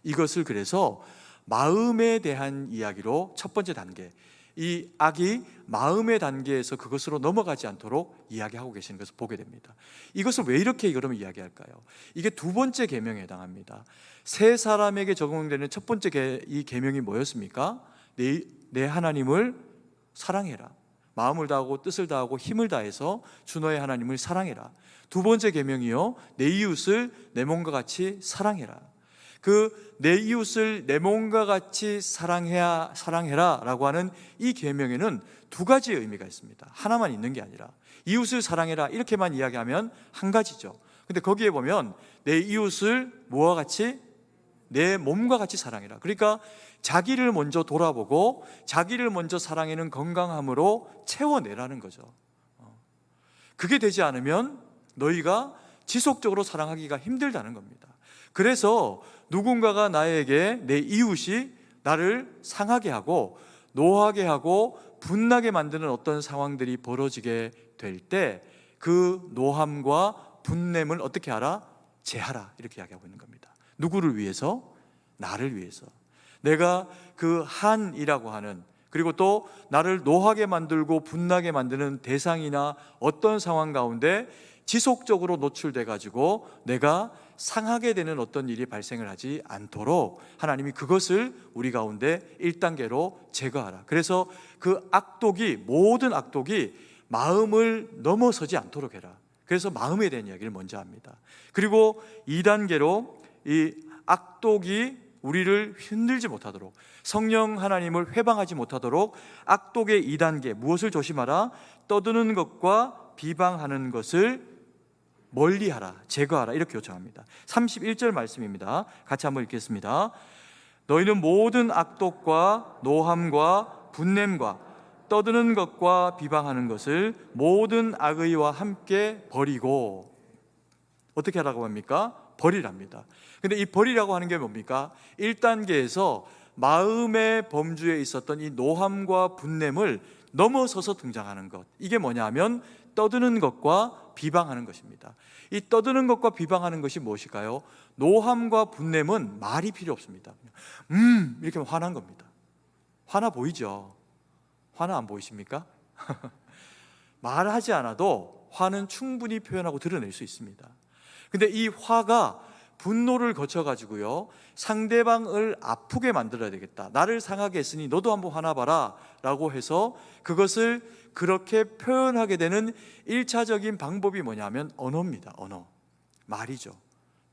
이것을 그래서 마음에 대한 이야기로 첫 번째 단계, 이 악이 마음의 단계에서 그것으로 넘어가지 않도록 이야기하고 계시는 것을 보게 됩니다. 이것을 왜 이렇게 그러면 이야기할까요? 이게 두 번째 계명에 해당합니다. 세 사람에게 적용되는 첫 번째 이 계명이 뭐였습니까? 내 하나님을 사랑해라. 마음을 다하고 뜻을 다하고 힘을 다해서 주 너의 하나님을 사랑해라. 두 번째 계명이요, 내 이웃을 내 몸과 같이 사랑해라. 그 내 이웃을 내 몸과 같이 사랑해라 라고 하는 이 계명에는 두 가지의 의미가 있습니다. 하나만 있는 게 아니라 이웃을 사랑해라 이렇게만 이야기하면 한 가지죠. 근데 거기에 보면 내 이웃을 뭐와 같이? 내 몸과 같이 사랑해라. 그러니까 자기를 먼저 돌아보고 자기를 먼저 사랑하는 건강함으로 채워내라는 거죠. 그게 되지 않으면 너희가 지속적으로 사랑하기가 힘들다는 겁니다. 그래서 누군가가 나에게, 내 이웃이 나를 상하게 하고 노하게 하고 분나게 만드는 어떤 상황들이 벌어지게 될 때 그 노함과 분냄을 어떻게 하라? 제하라. 이렇게 이야기하고 있는 겁니다. 누구를 위해서? 나를 위해서. 내가 그 한이라고 하는, 그리고 또 나를 노하게 만들고 분나게 만드는 대상이나 어떤 상황 가운데 지속적으로 노출돼 가지고 내가 상하게 되는 어떤 일이 발생을 하지 않도록 하나님이 그것을 우리 가운데 1단계로 제거하라. 그래서 그 악독이, 모든 악독이 마음을 넘어서지 않도록 해라. 그래서 마음에 대한 이야기를 먼저 합니다. 그리고 2단계로 이 악독이 우리를 흔들지 못하도록, 성령 하나님을 회방하지 못하도록 악독의 2단계, 무엇을 조심하라? 떠드는 것과 비방하는 것을 멀리하라, 제거하라, 이렇게 요청합니다. 31절 말씀입니다. 같이 한번 읽겠습니다. 너희는 모든 악독과 노함과 분냄과 떠드는 것과 비방하는 것을 모든 악의와 함께 버리고, 어떻게 하라고 합니까? 버리랍니다. 근데 이 버리라고 하는 게 뭡니까? 1단계에서 마음의 범주에 있었던 이 노함과 분냄을 넘어서서 등장하는 것, 이게 뭐냐 하면 떠드는 것과 비방하는 것입니다. 이 떠드는 것과 비방하는 것이 무엇일까요? 노함과 분냄은 말이 필요 없습니다. 이렇게 화난 겁니다. 화나 보이죠? 화나 안 보이십니까? 말하지 않아도 화는 충분히 표현하고 드러낼 수 있습니다. 근데 이 화가 분노를 거쳐가지고요, 상대방을 아프게 만들어야 되겠다, 나를 상하게 했으니 너도 한번 화나봐라 라고 해서 그것을 그렇게 표현하게 되는 1차적인 방법이 뭐냐면 언어입니다. 언어, 말이죠.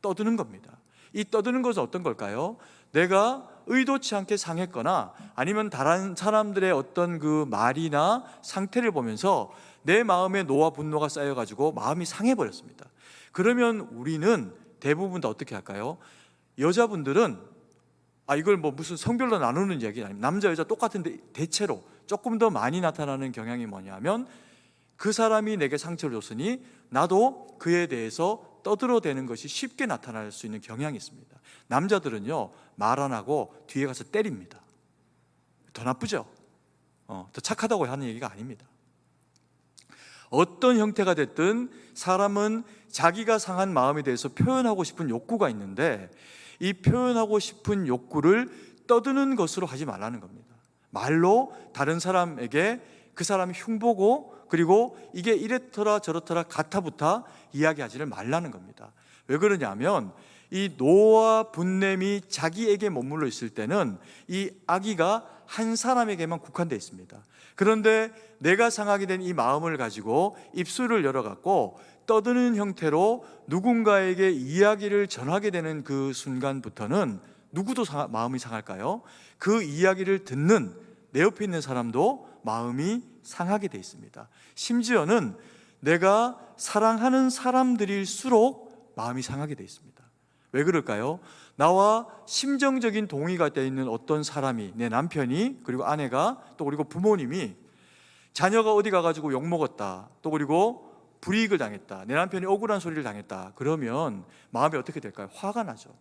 떠드는 겁니다. 이 떠드는 것은 어떤 걸까요? 내가 의도치 않게 상했거나 아니면 다른 사람들의 어떤 그 말이나 상태를 보면서 내 마음에 노와 분노가 쌓여가지고 마음이 상해버렸습니다. 그러면 우리는 대부분 다 어떻게 할까요? 여자분들은 이걸 뭐 무슨 성별로 나누는 얘기가 아닙니다. 남자 여자 똑같은데 대체로 조금 더 많이 나타나는 경향이 뭐냐면 그 사람이 내게 상처를 줬으니 나도 그에 대해서 떠들어대는 것이 쉽게 나타날 수 있는 경향이 있습니다. 남자들은요, 말 안 하고 뒤에 가서 때립니다. 더 나쁘죠? 더 착하다고 하는 얘기가 아닙니다. 어떤 형태가 됐든 사람은 자기가 상한 마음에 대해서 표현하고 싶은 욕구가 있는데 이 표현하고 싶은 욕구를 떠드는 것으로 하지 말라는 겁니다. 말로 다른 사람에게 그 사람이 흉보고, 그리고 이게 이랬더라 저렇더라 가타부타 이야기하지를 말라는 겁니다. 왜 그러냐면 이 노와 분냄이 자기에게 머물러 있을 때는 이 악의가 한 사람에게만 국한되어 있습니다. 그런데 내가 상하게 된 이 마음을 가지고 입술을 열어갖고 떠드는 형태로 누군가에게 이야기를 전하게 되는 그 순간부터는 누구도 마음이 상할까요? 그 이야기를 듣는 내 옆에 있는 사람도 마음이 상하게 돼 있습니다. 심지어는 내가 사랑하는 사람들일수록 마음이 상하게 돼 있습니다. 왜 그럴까요? 나와 심정적인 동의가 되어 있는 어떤 사람이, 내 남편이, 그리고 아내가, 또 그리고 부모님이 자녀가 어디 가가지고 욕먹었다, 또 그리고 불이익을 당했다, 내 남편이 억울한 소리를 당했다, 그러면 마음이 어떻게 될까요? 화가 나죠.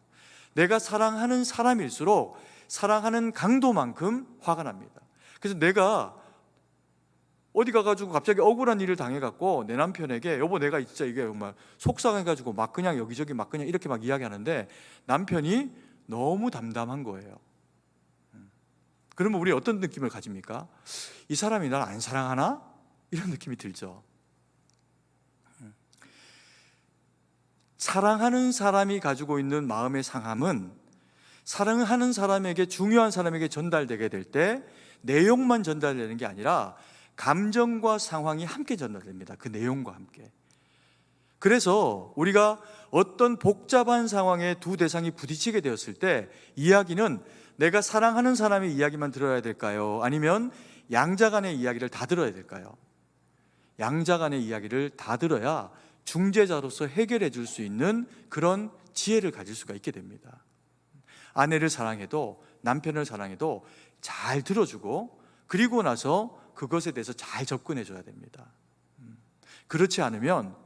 내가 사랑하는 사람일수록 사랑하는 강도만큼 화가 납니다. 그래서 내가 어디 가가지고 갑자기 억울한 일을 당해갖고 내 남편에게 여보 내가 진짜 이게 정말 속상해가지고 막 그냥 여기저기 막 그냥 이렇게 막 이야기하는데 남편이 너무 담담한 거예요. 그러면 우리 어떤 느낌을 가집니까? 이 사람이 날 안 사랑하나? 이런 느낌이 들죠. 사랑하는 사람이 가지고 있는 마음의 상함은 사랑하는 사람에게, 중요한 사람에게 전달되게 될 때 내용만 전달되는 게 아니라 감정과 상황이 함께 전달됩니다. 그 내용과 함께. 그래서 우리가 어떤 복잡한 상황에 두 대상이 부딪히게 되었을 때 이야기는 내가 사랑하는 사람의 이야기만 들어야 될까요? 아니면 양자 간의 이야기를 다 들어야 될까요? 양자 간의 이야기를 다 들어야 중재자로서 해결해 줄 수 있는 그런 지혜를 가질 수가 있게 됩니다. 아내를 사랑해도, 남편을 사랑해도 잘 들어주고, 그리고 나서 그것에 대해서 잘 접근해 줘야 됩니다. 그렇지 않으면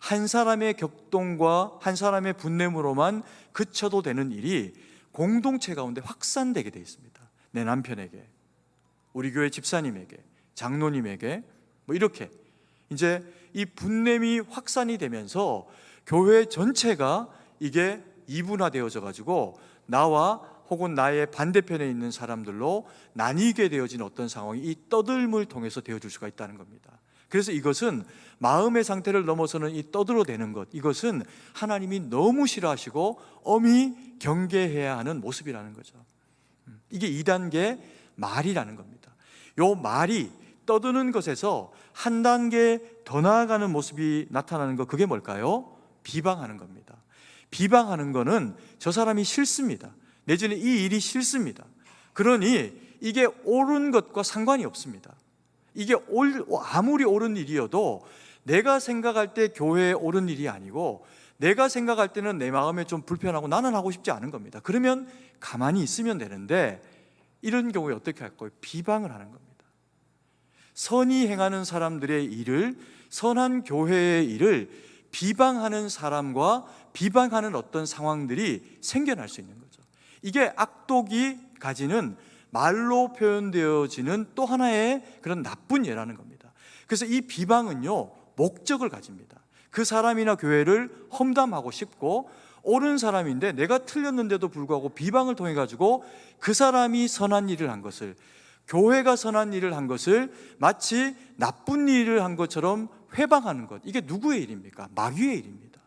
한 사람의 격동과 한 사람의 분냄으로만 그쳐도 되는 일이 공동체 가운데 확산되게 되어 있습니다. 내 남편에게, 우리 교회 집사님에게, 장로님에게, 뭐 이렇게 이제 이 분냄이 확산이 되면서 교회 전체가 이게 이분화되어져 가지고 나와 혹은 나의 반대편에 있는 사람들로 나뉘게 되어진 어떤 상황이 이 떠들음을 통해서 되어줄 수가 있다는 겁니다. 그래서 이것은 마음의 상태를 넘어서는 이 떠들어대는 것, 이것은 하나님이 너무 싫어하시고 엄히 경계해야 하는 모습이라는 거죠. 이게 2단계 말이라는 겁니다. 요 말이 떠드는 것에서 한 단계 더 나아가는 모습이 나타나는 것, 그게 뭘까요? 비방하는 겁니다. 비방하는 거는 저 사람이 싫습니다. 내지는 이 일이 싫습니다. 그러니 이게 옳은 것과 상관이 없습니다. 이게 아무리 옳은 일이어도 내가 생각할 때 교회에 옳은 일이 아니고 내가 생각할 때는 내 마음에 좀 불편하고 나는 하고 싶지 않은 겁니다. 그러면 가만히 있으면 되는데 이런 경우에 어떻게 할 거예요? 비방을 하는 겁니다. 선히 행하는 사람들의 일을, 선한 교회의 일을 비방하는 사람과 비방하는 어떤 상황들이 생겨날 수 있는 거죠. 이게 악독이 가지는 말로 표현되어지는 또 하나의 그런 나쁜 예라는 겁니다. 그래서 이 비방은요, 목적을 가집니다. 그 사람이나 교회를 험담하고 싶고 옳은 사람인데 내가 틀렸는데도 불구하고 비방을 통해 가지고 그 사람이 선한 일을 한 것을, 교회가 선한 일을 한 것을 마치 나쁜 일을 한 것처럼 회방하는 것, 이게 누구의 일입니까? 마귀의 일입니다.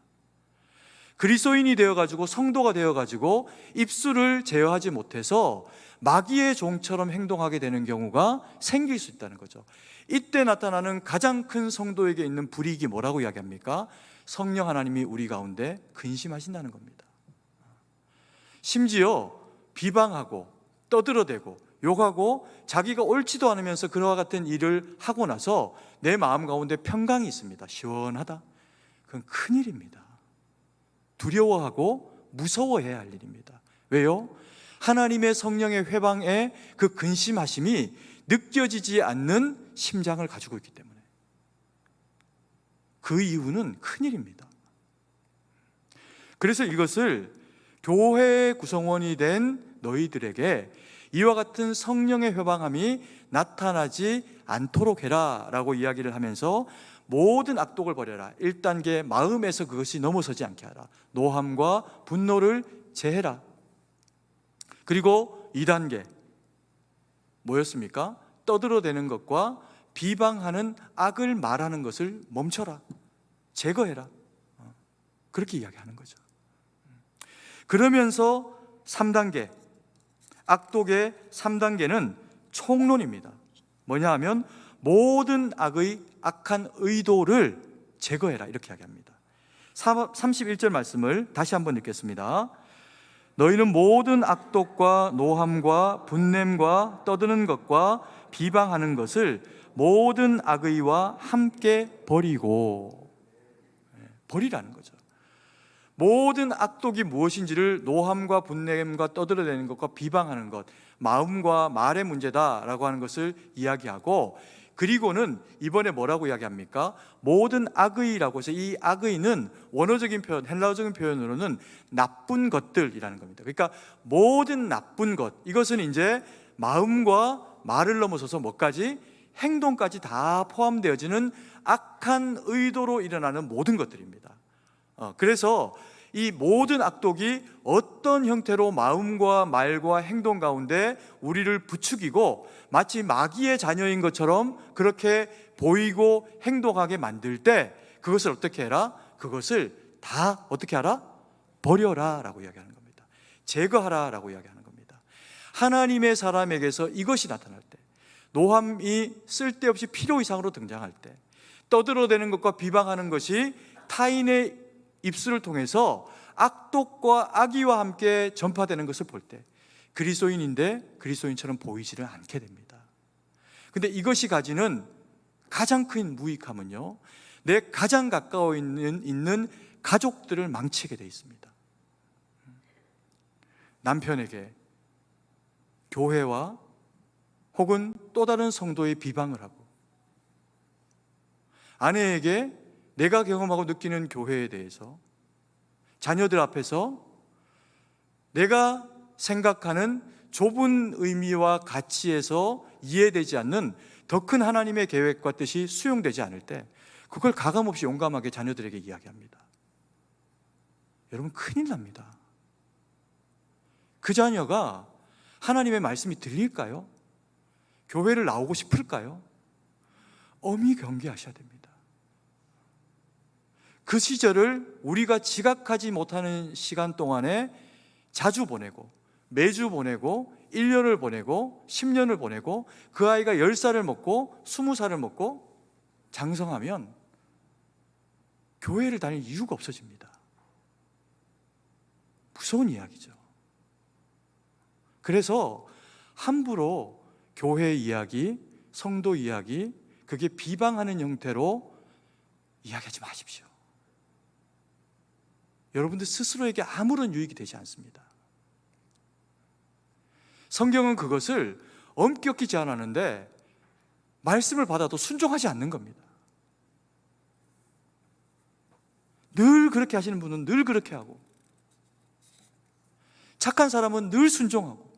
그리스도인이 되어가지고 성도가 되어가지고 입술을 제어하지 못해서 마귀의 종처럼 행동하게 되는 경우가 생길 수 있다는 거죠. 이때 나타나는 가장 큰 성도에게 있는 불이익이 뭐라고 이야기합니까? 성령 하나님이 우리 가운데 근심하신다는 겁니다. 심지어 비방하고 떠들어대고 욕하고 자기가 옳지도 않으면서 그와 같은 일을 하고 나서 내 마음 가운데 평강이 있습니다. 시원하다. 그건 큰일입니다. 두려워하고 무서워해야 할 일입니다. 왜요? 하나님의 성령의 회방에 그 근심하심이 느껴지지 않는 심장을 가지고 있기 때문에, 그 이유는 큰일입니다. 그래서 이것을 교회의 구성원이 된 너희들에게 이와 같은 성령의 회방함이 나타나지 않도록 해라 라고 이야기를 하면서 모든 악독을 버려라. 1단계 마음에서 그것이 넘어서지 않게 하라. 노함과 분노를 제해라. 그리고 2단계 뭐였습니까? 떠들어대는 것과 비방하는 악을 말하는 것을 멈춰라. 제거해라. 그렇게 이야기하는 거죠. 그러면서 3단계, 악독의 3단계는 총론입니다. 뭐냐 하면 모든 악의 악한 의도를 제거해라, 이렇게 이야기합니다. 31절 말씀을 다시 한번 읽겠습니다. 너희는 모든 악독과 노함과 분냄과 떠드는 것과 비방하는 것을 모든 악의와 함께 버리고, 버리라는 거죠. 모든 악독이 무엇인지를 노함과 분냄과 떠들어대는 것과 비방하는 것, 마음과 말의 문제다라고 하는 것을 이야기하고, 그리고는 이번에 뭐라고 이야기합니까? 모든 악의라고 해서 이 악의는 원어적인 표현, 헬라어적인 표현으로는 나쁜 것들이라는 겁니다. 그러니까 모든 나쁜 것, 이것은 이제 마음과 말을 넘어서서 뭐까지? 행동까지 다 포함되어지는 악한 의도로 일어나는 모든 것들입니다. 그래서 이 모든 악독이 어떤 형태로 마음과 말과 행동 가운데 우리를 부추기고 마치 마귀의 자녀인 것처럼 그렇게 보이고 행동하게 만들 때 그것을 어떻게 해라? 그것을 다 어떻게 하라? 버려라 라고 이야기하는 겁니다. 제거하라 라고 이야기하는 겁니다. 하나님의 사람에게서 이것이 나타날 때, 노함이 쓸데없이 필요 이상으로 등장할 때, 떠들어대는 것과 비방하는 것이 타인의 입술을 통해서 악독과 악의와 함께 전파되는 것을 볼 때 그리스도인인데 그리스도인처럼 보이지를 않게 됩니다. 근데 이것이 가지는 가장 큰 무익함은요, 내 가장 가까워 있는 가족들을 망치게 돼 있습니다. 남편에게 교회와 혹은 또 다른 성도의 비방을 하고, 아내에게 내가 경험하고 느끼는 교회에 대해서 자녀들 앞에서 내가 생각하는 좁은 의미와 가치에서 이해되지 않는 더 큰 하나님의 계획과 뜻이 수용되지 않을 때 그걸 가감없이 용감하게 자녀들에게 이야기합니다. 여러분, 큰일 납니다. 그 자녀가 하나님의 말씀이 들릴까요? 교회를 나오고 싶을까요? 엄히 경계하셔야 됩니다. 그 시절을 우리가 지각하지 못하는 시간 동안에 자주 보내고, 매주 보내고, 1년을 보내고 10년을 보내고 그 아이가 10살을 먹고 20살을 먹고 장성하면 교회를 다닐 이유가 없어집니다. 무서운 이야기죠. 그래서 함부로 교회 이야기, 성도 이야기, 그게 비방하는 형태로 이야기하지 마십시오. 여러분들 스스로에게 아무런 유익이 되지 않습니다. 성경은 그것을 엄격히 제한하는데 말씀을 받아도 순종하지 않는 겁니다. 늘 그렇게 하시는 분은 늘 그렇게 하고, 착한 사람은 늘 순종하고,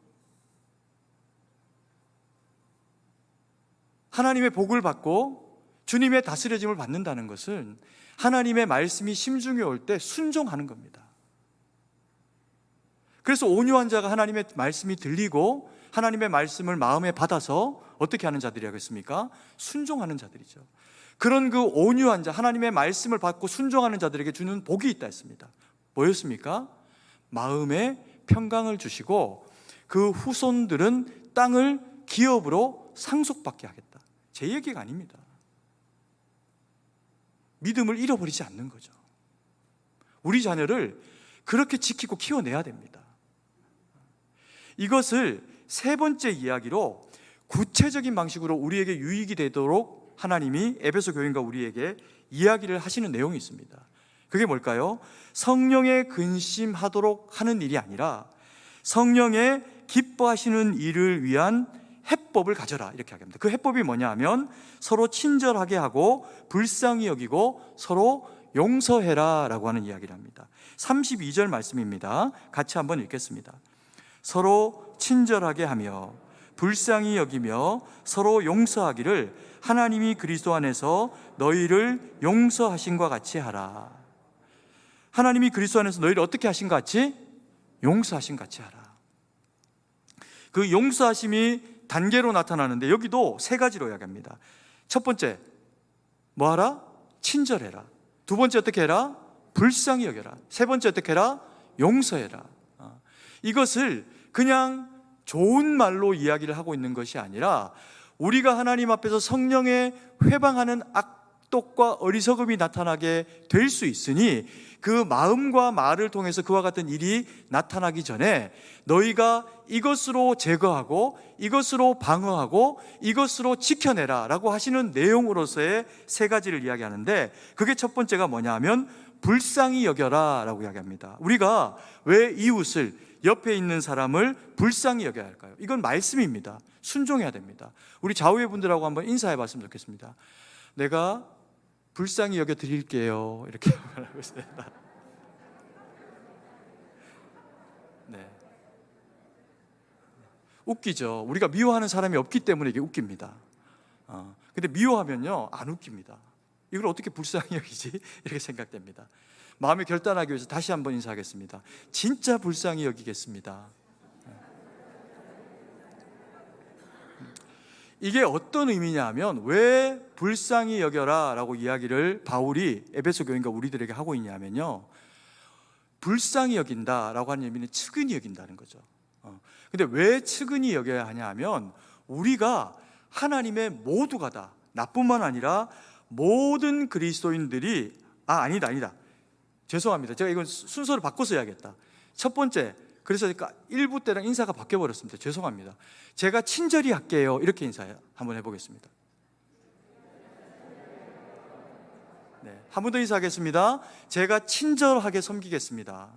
하나님의 복을 받고 주님의 다스려짐을 받는다는 것은 하나님의 말씀이 심중에 올 때 순종하는 겁니다. 그래서 온유한 자가 하나님의 말씀이 들리고 하나님의 말씀을 마음에 받아서 어떻게 하는 자들이 하겠습니까? 순종하는 자들이죠. 그런 그 온유한 자, 하나님의 말씀을 받고 순종하는 자들에게 주는 복이 있다 했습니다. 뭐였습니까? 마음에 평강을 주시고 그 후손들은 땅을 기업으로 상속받게 하겠다. 제 얘기가 아닙니다. 믿음을 잃어버리지 않는 거죠. 우리 자녀를 그렇게 지키고 키워내야 됩니다. 이것을 세 번째 이야기로 구체적인 방식으로 우리에게 유익이 되도록 하나님이 에베소 교인과 우리에게 이야기를 하시는 내용이 있습니다. 그게 뭘까요? 성령에 근심하도록 하는 일이 아니라 성령에 기뻐하시는 일을 위한 해법을 가져라, 이렇게 하겠습니다. 그 해법이 뭐냐 하면 서로 친절하게 하고 불쌍히 여기고 서로 용서해라 라고 하는 이야기를 합니다. 32절 말씀입니다. 같이 한번 읽겠습니다. 서로 친절하게 하며 불쌍히 여기며 서로 용서하기를 하나님이 그리스도 안에서 너희를 용서하신 것 같이 하라. 하나님이 그리스도 안에서 너희를 어떻게 하신 것 같이? 용서하신 것 같이 하라. 그 용서하심이 단계로 나타나는데 여기도 세 가지로 이야기합니다. 첫 번째, 뭐 하라? 친절해라. 두 번째, 어떻게 해라? 불쌍히 여겨라. 세 번째, 어떻게 해라? 용서해라. 이것을 그냥 좋은 말로 이야기를 하고 있는 것이 아니라 우리가 하나님 앞에서 성령에 회방하는 악독과 어리석음이 나타나게 될 수 있으니 그 마음과 말을 통해서 그와 같은 일이 나타나기 전에 너희가 이것으로 제거하고 이것으로 방어하고 이것으로 지켜내라 라고 하시는 내용으로서의 세 가지를 이야기하는데, 그게 첫 번째가 뭐냐 하면 불쌍히 여겨라 라고 이야기합니다. 우리가 왜 이웃을, 옆에 있는 사람을 불쌍히 여겨야 할까요? 이건 말씀입니다. 순종해야 됩니다. 우리 좌우의 분들하고 한번 인사해 봤으면 좋겠습니다. 내가 불쌍히 여겨 드릴게요, 이렇게 말하고 있습니다. 네. 웃기죠. 우리가 미워하는 사람이 없기 때문에 이게 웃깁니다. 근데 미워하면요 안 웃깁니다. 이걸 어떻게 불쌍히 여기지? 이렇게 생각됩니다. 마음을 결단하기 위해서 다시 한번 인사하겠습니다. 진짜 불쌍히 여기겠습니다. 이게 어떤 의미냐 하면, 왜 불쌍히 여겨라 라고 이야기를 바울이 에베소 교인과 우리들에게 하고 있냐면요, 불쌍히 여긴다라고 하는 의미는 측은히 여긴다는 거죠. 근데 왜 측은히 여겨야 하냐 하면, 우리가 하나님의 모두가 다, 나뿐만 아니라 모든 그리스도인들이 아니다. 죄송합니다. 제가 이건 순서를 바꿔서 해야겠다. 첫 번째, 그래서 1부 때랑 인사가 바뀌어버렸습니다. 죄송합니다. 제가 친절히 할게요, 이렇게 인사 한번 해보겠습니다. 네, 한 번 더 인사하겠습니다. 제가 친절하게 섬기겠습니다.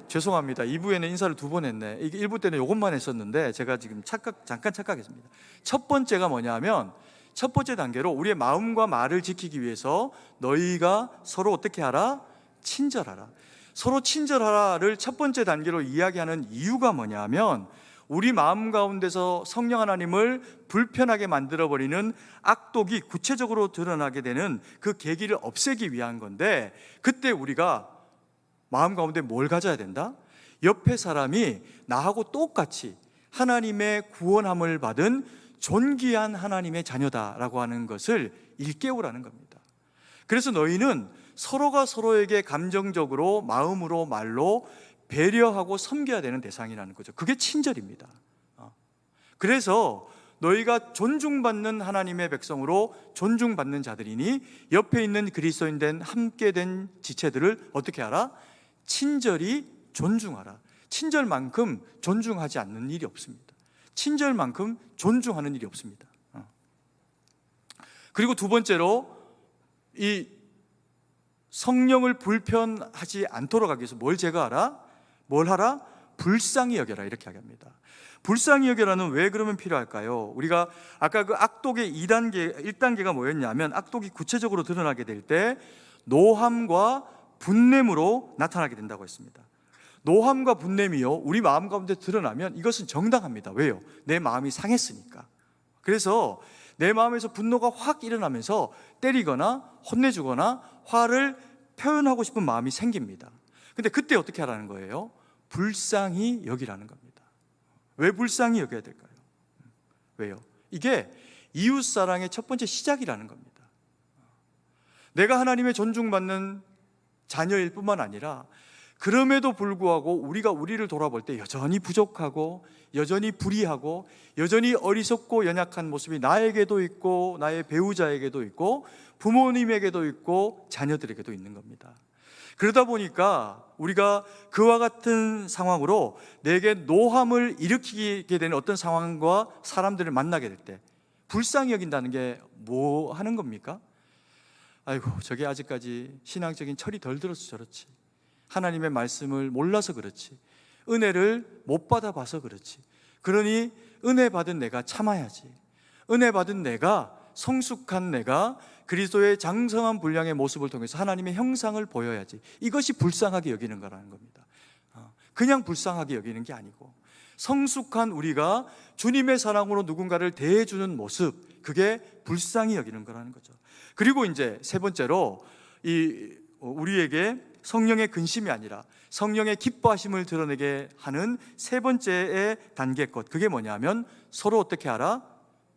죄송합니다. 2부에는 인사를 2번 했네. 이게 1부 때는 이것만 했었는데 제가 지금 잠깐 착각했습니다. 첫 번째가 뭐냐면, 첫 번째 단계로 우리의 마음과 말을 지키기 위해서 너희가 서로 어떻게 하라? 친절하라. 서로 친절하라를 첫 번째 단계로 이야기하는 이유가 뭐냐면, 우리 마음 가운데서 성령 하나님을 불편하게 만들어버리는 악독이 구체적으로 드러나게 되는 그 계기를 없애기 위한 건데, 그때 우리가 마음 가운데 뭘 가져야 된다? 옆에 사람이 나하고 똑같이 하나님의 구원함을 받은 존귀한 하나님의 자녀다라고 하는 것을 일깨우라는 겁니다. 그래서 너희는 서로가 서로에게 감정적으로, 마음으로, 말로 배려하고 섬겨야 되는 대상이라는 거죠. 그게 친절입니다. 그래서 너희가 존중받는 하나님의 백성으로 존중받는 자들이니 옆에 있는 그리스도인 된 함께 된 지체들을 어떻게 하라? 친절히 존중하라. 친절만큼 존중하지 않는 일이 없습니다. 친절만큼 존중하는 일이 없습니다. 그리고 두 번째로, 이 성령을 불편하지 않도록 하기 위해서 뭘 제거하라? 뭘 하라? 불쌍히 여겨라, 이렇게 하랍니다. 불쌍히 여겨라는 왜 그러면 필요할까요? 우리가 아까 그 악독의 1단계가 뭐였냐면, 악독이 구체적으로 드러나게 될 때 노함과 분냄으로 나타나게 된다고 했습니다. 노함과 분냄이요, 우리 마음 가운데 드러나면 이것은 정당합니다. 왜요? 내 마음이 상했으니까. 그래서 내 마음에서 분노가 확 일어나면서 때리거나 혼내주거나 화를 표현하고 싶은 마음이 생깁니다. 근데 그때 어떻게 하라는 거예요? 불쌍히 여기라는 겁니다. 왜 불쌍히 여겨야 될까요? 왜요? 이게 이웃사랑의 첫 번째 시작이라는 겁니다. 내가 하나님의 존중받는 자녀일 뿐만 아니라, 그럼에도 불구하고 우리가 우리를 돌아볼 때 여전히 부족하고, 여전히 불의하고, 여전히 어리석고 연약한 모습이 나에게도 있고, 나의 배우자에게도 있고, 부모님에게도 있고, 자녀들에게도 있는 겁니다. 그러다 보니까 우리가 그와 같은 상황으로 내게 노함을 일으키게 되는 어떤 상황과 사람들을 만나게 될 때 불쌍히 여긴다는 게 뭐 하는 겁니까? 아이고, 저게 아직까지 신앙적인 철이 덜 들어서 저렇지, 하나님의 말씀을 몰라서 그렇지, 은혜를 못 받아봐서 그렇지, 그러니 은혜 받은 내가 참아야지, 은혜 받은 내가, 성숙한 내가 그리스도의 장성한 분량의 모습을 통해서 하나님의 형상을 보여야지, 이것이 불쌍하게 여기는 거라는 겁니다. 그냥 불쌍하게 여기는 게 아니고, 성숙한 우리가 주님의 사랑으로 누군가를 대해주는 모습, 그게 불쌍히 여기는 거라는 거죠. 그리고 이제 세 번째로, 우리에게 성령의 근심이 아니라 성령의 기뻐하심을 드러내게 하는 세 번째의 단계 것, 그게 뭐냐면 서로 어떻게 하라?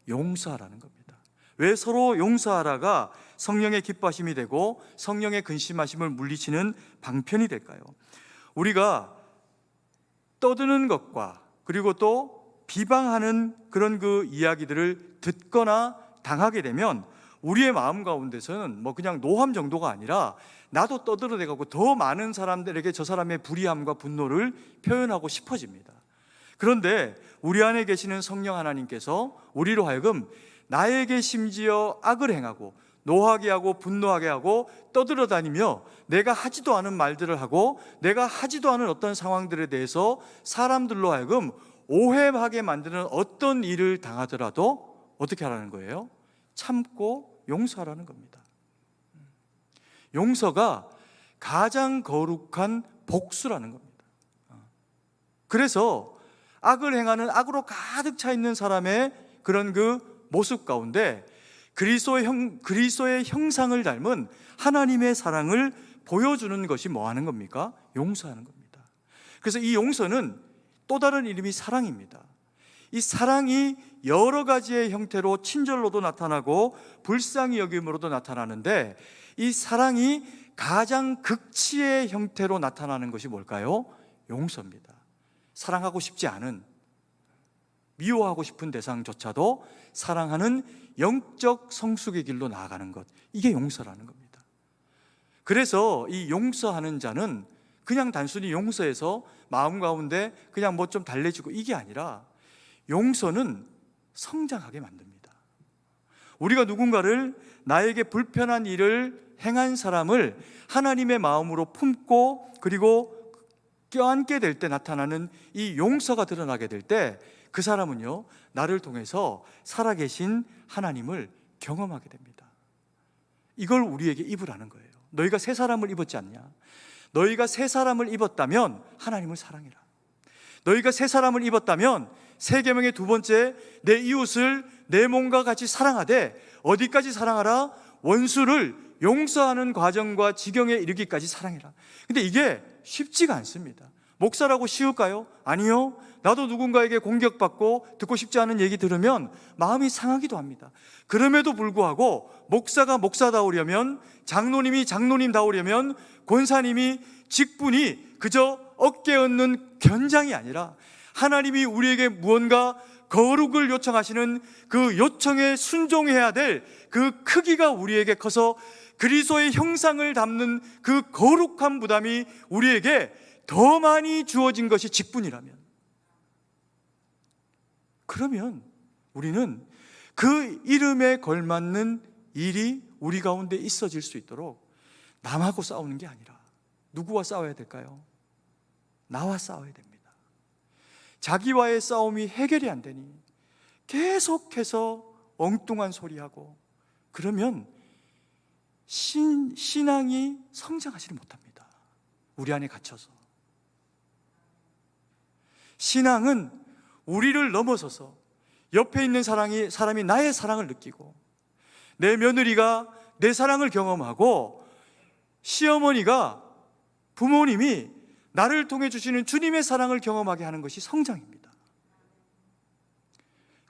용서하라는 겁니다. 왜 서로 용서하라가 성령의 기뻐하심이 되고 성령의 근심하심을 물리치는 방편이 될까요? 우리가 떠드는 것과 그리고 또 비방하는 그런 그 이야기들을 듣거나 당하게 되면 우리의 마음 가운데서는 뭐 그냥 노함 정도가 아니라 나도 떠들어대고 더 많은 사람들에게 저 사람의 불의함과 분노를 표현하고 싶어집니다. 그런데 우리 안에 계시는 성령 하나님께서 우리로 하여금 나에게 심지어 악을 행하고 노하게 하고 분노하게 하고 떠들어다니며 내가 하지도 않은 말들을 하고 내가 하지도 않은 어떤 상황들에 대해서 사람들로 하여금 오해하게 만드는 어떤 일을 당하더라도 어떻게 하라는 거예요? 참고 용서하라는 겁니다. 용서가 가장 거룩한 복수라는 겁니다. 그래서 악을 행하는, 악으로 가득 차 있는 사람의 그런 그 모습 가운데 그리스도의 형상을 닮은 하나님의 사랑을 보여주는 것이 뭐 하는 겁니까? 용서하는 겁니다. 그래서 이 용서는 또 다른 이름이 사랑입니다. 이 사랑이 여러 가지의 형태로 친절로도 나타나고 불쌍히 여김으로도 나타나는데, 이 사랑이 가장 극치의 형태로 나타나는 것이 뭘까요? 용서입니다. 사랑하고 싶지 않은, 미워하고 싶은 대상조차도 사랑하는 영적 성숙의 길로 나아가는 것, 이게 용서라는 겁니다. 그래서 이 용서하는 자는 그냥 단순히 용서해서 마음 가운데 그냥 뭐 좀 달래지고 이게 아니라, 용서는 성장하게 만듭니다. 우리가 누군가를, 나에게 불편한 일을 행한 사람을 하나님의 마음으로 품고 그리고 껴안게 될 때 나타나는 이 용서가 드러나게 될 때, 그 사람은요, 나를 통해서 살아계신 하나님을 경험하게 됩니다. 이걸 우리에게 입으라는 거예요. 너희가 새 사람을 입었지 않냐? 너희가 새 사람을 입었다면 하나님을 사랑해라. 너희가 새 사람을 입었다면 세 계명의 두 번째, 내 이웃을 내 몸과 같이 사랑하되, 어디까지 사랑하라? 원수를 용서하는 과정과 지경에 이르기까지 사랑해라. 근데 이게 쉽지가 않습니다. 목사라고 쉬울까요? 아니요. 나도 누군가에게 공격받고 듣고 싶지 않은 얘기 들으면 마음이 상하기도 합니다. 그럼에도 불구하고 목사가 목사다우려면, 장로님이 장로님다우려면, 권사님이 직분이 그저 어깨 얹는 견장이 아니라 하나님이 우리에게 무언가 거룩을 요청하시는 그 요청에 순종해야 될 그 크기가 우리에게 커서 그리스도의 형상을 담는 그 거룩한 부담이 우리에게 더 많이 주어진 것이 직분이라면, 그러면 우리는 그 이름에 걸맞는 일이 우리 가운데 있어질 수 있도록 남하고 싸우는 게 아니라 누구와 싸워야 될까요? 나와 싸워야 됩니다. 자기와의 싸움이 해결이 안 되니 계속해서 엉뚱한 소리하고, 그러면 신앙이 성장하지 못합니다. 우리 안에 갇혀서. 신앙은 우리를 넘어서서 옆에 있는 사람이 나의 사랑을 느끼고, 내 며느리가 내 사랑을 경험하고, 시어머니가, 부모님이 나를 통해 주시는 주님의 사랑을 경험하게 하는 것이 성장입니다.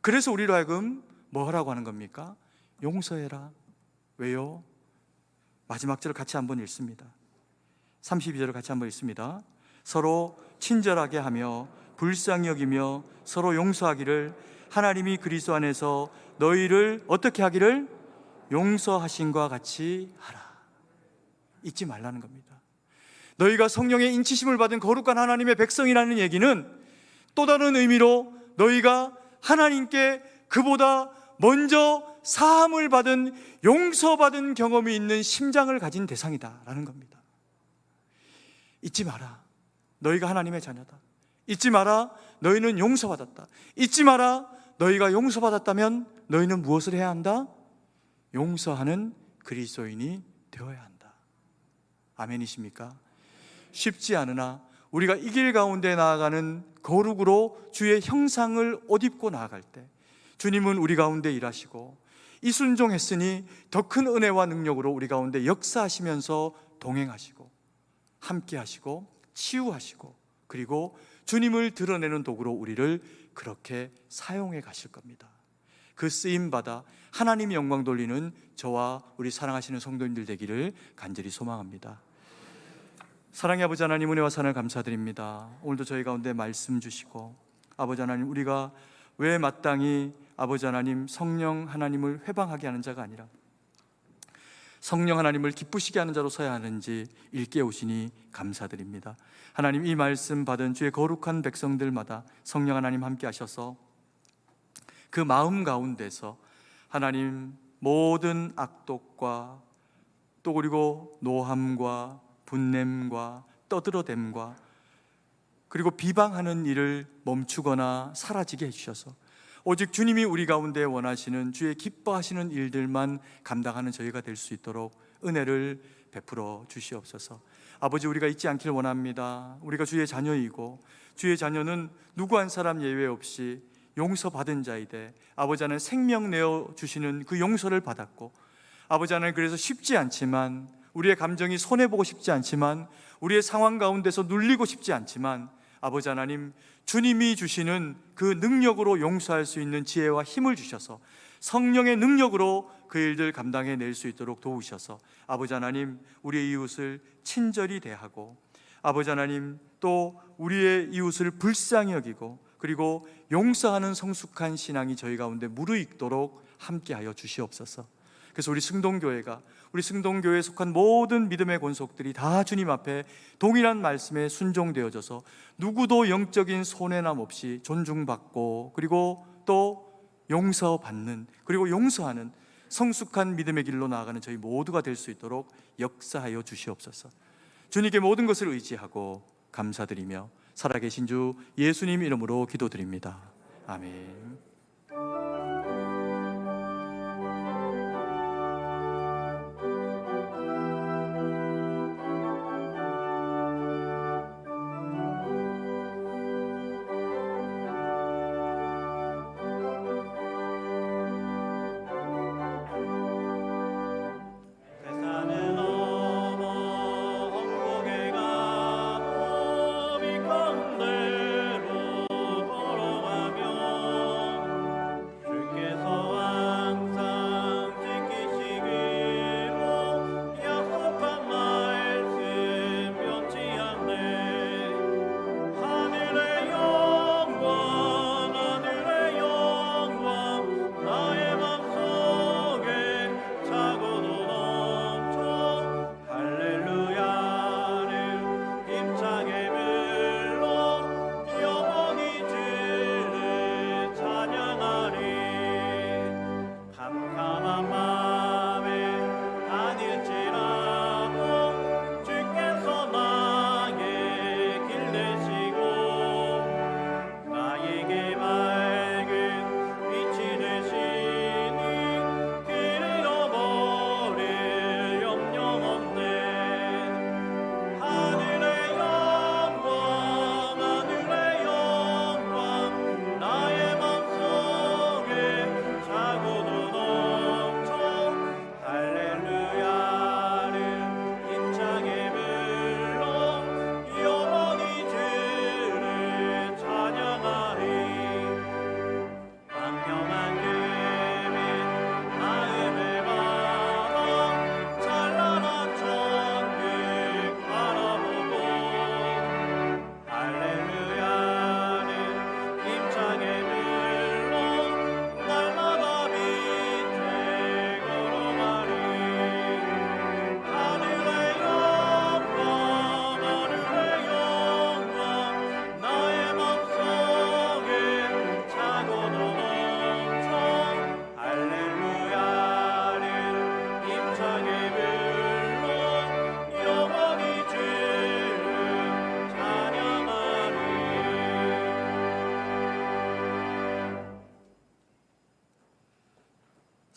그래서 우리로 하여금 뭐 하라고 하는 겁니까? 용서해라. 왜요? 마지막 절을 같이 한번 읽습니다. 32절을 같이 한번 읽습니다. 서로 친절하게 하며 불쌍히 여기며 서로 용서하기를, 하나님이 그리스도 안에서 너희를 어떻게 하기를? 용서하신과 같이 하라. 잊지 말라는 겁니다. 너희가 성령의 인치심을 받은 거룩한 하나님의 백성이라는 얘기는 또 다른 의미로 너희가 하나님께 그보다 먼저 사함을 받은, 용서받은 경험이 있는 심장을 가진 대상이다라는 겁니다. 잊지 마라. 너희가 하나님의 자녀다. 잊지 마라. 너희는 용서받았다. 잊지 마라. 너희가 용서받았다면 너희는 무엇을 해야 한다? 용서하는 그리스도인이 되어야 한다. 아멘이십니까? 쉽지 않으나 우리가 이 길 가운데 나아가는 거룩으로 주의 형상을 옷 입고 나아갈 때 주님은 우리 가운데 일하시고, 이 순종했으니 더 큰 은혜와 능력으로 우리 가운데 역사하시면서 동행하시고 함께 하시고 치유하시고, 그리고 주님을 드러내는 도구로 우리를 그렇게 사용해 가실 겁니다. 그 쓰임받아 하나님의 영광 돌리는 저와 우리 사랑하시는 성도님들 되기를 간절히 소망합니다. 사랑의 아버지 하나님, 은혜와 사랑을 감사드립니다. 오늘도 저희 가운데 말씀 주시고, 아버지 하나님, 우리가 왜 마땅히 아버지 하나님 성령 하나님을 회방하게 하는 자가 아니라 성령 하나님을 기쁘시게 하는 자로 서야 하는지 일깨우시니 감사드립니다. 하나님, 이 말씀 받은 주의 거룩한 백성들마다 성령 하나님 함께 하셔서 그 마음 가운데서 하나님 모든 악독과 또 그리고 노함과 분냄과 떠들어댐과 그리고 비방하는 일을 멈추거나 사라지게 해주셔서 오직 주님이 우리 가운데 원하시는 주의 기뻐하시는 일들만 감당하는 저희가 될 수 있도록 은혜를 베풀어 주시옵소서. 아버지, 우리가 잊지 않길 원합니다. 우리가 주의 자녀이고 주의 자녀는 누구 한 사람 예외 없이 용서받은 자이되 아버지 하나님 생명 내어 주시는 그 용서를 받았고 아버지 하나님 그래서 쉽지 않지만 우리의 감정이 손해보고 싶지 않지만 우리의 상황 가운데서 눌리고 싶지 않지만 아버지 하나님 주님이 주시는 그 능력으로 용서할 수 있는 지혜와 힘을 주셔서 성령의 능력으로 그 일들 감당해낼 수 있도록 도우셔서 아버지 하나님 우리의 이웃을 친절히 대하고 아버지 하나님 또 우리의 이웃을 불쌍히 여기고 그리고 용서하는 성숙한 신앙이 저희 가운데 무르익도록 함께하여 주시옵소서. 그래서 우리 승동교회에 속한 모든 믿음의 권속들이 다 주님 앞에 동일한 말씀에 순종되어져서 누구도 영적인 손해남 없이 존중받고 그리고 또 용서받는 그리고 용서하는 성숙한 믿음의 길로 나아가는 저희 모두가 될 수 있도록 역사하여 주시옵소서. 주님께 모든 것을 의지하고 감사드리며 살아계신 주 예수님 이름으로 기도드립니다. 아멘.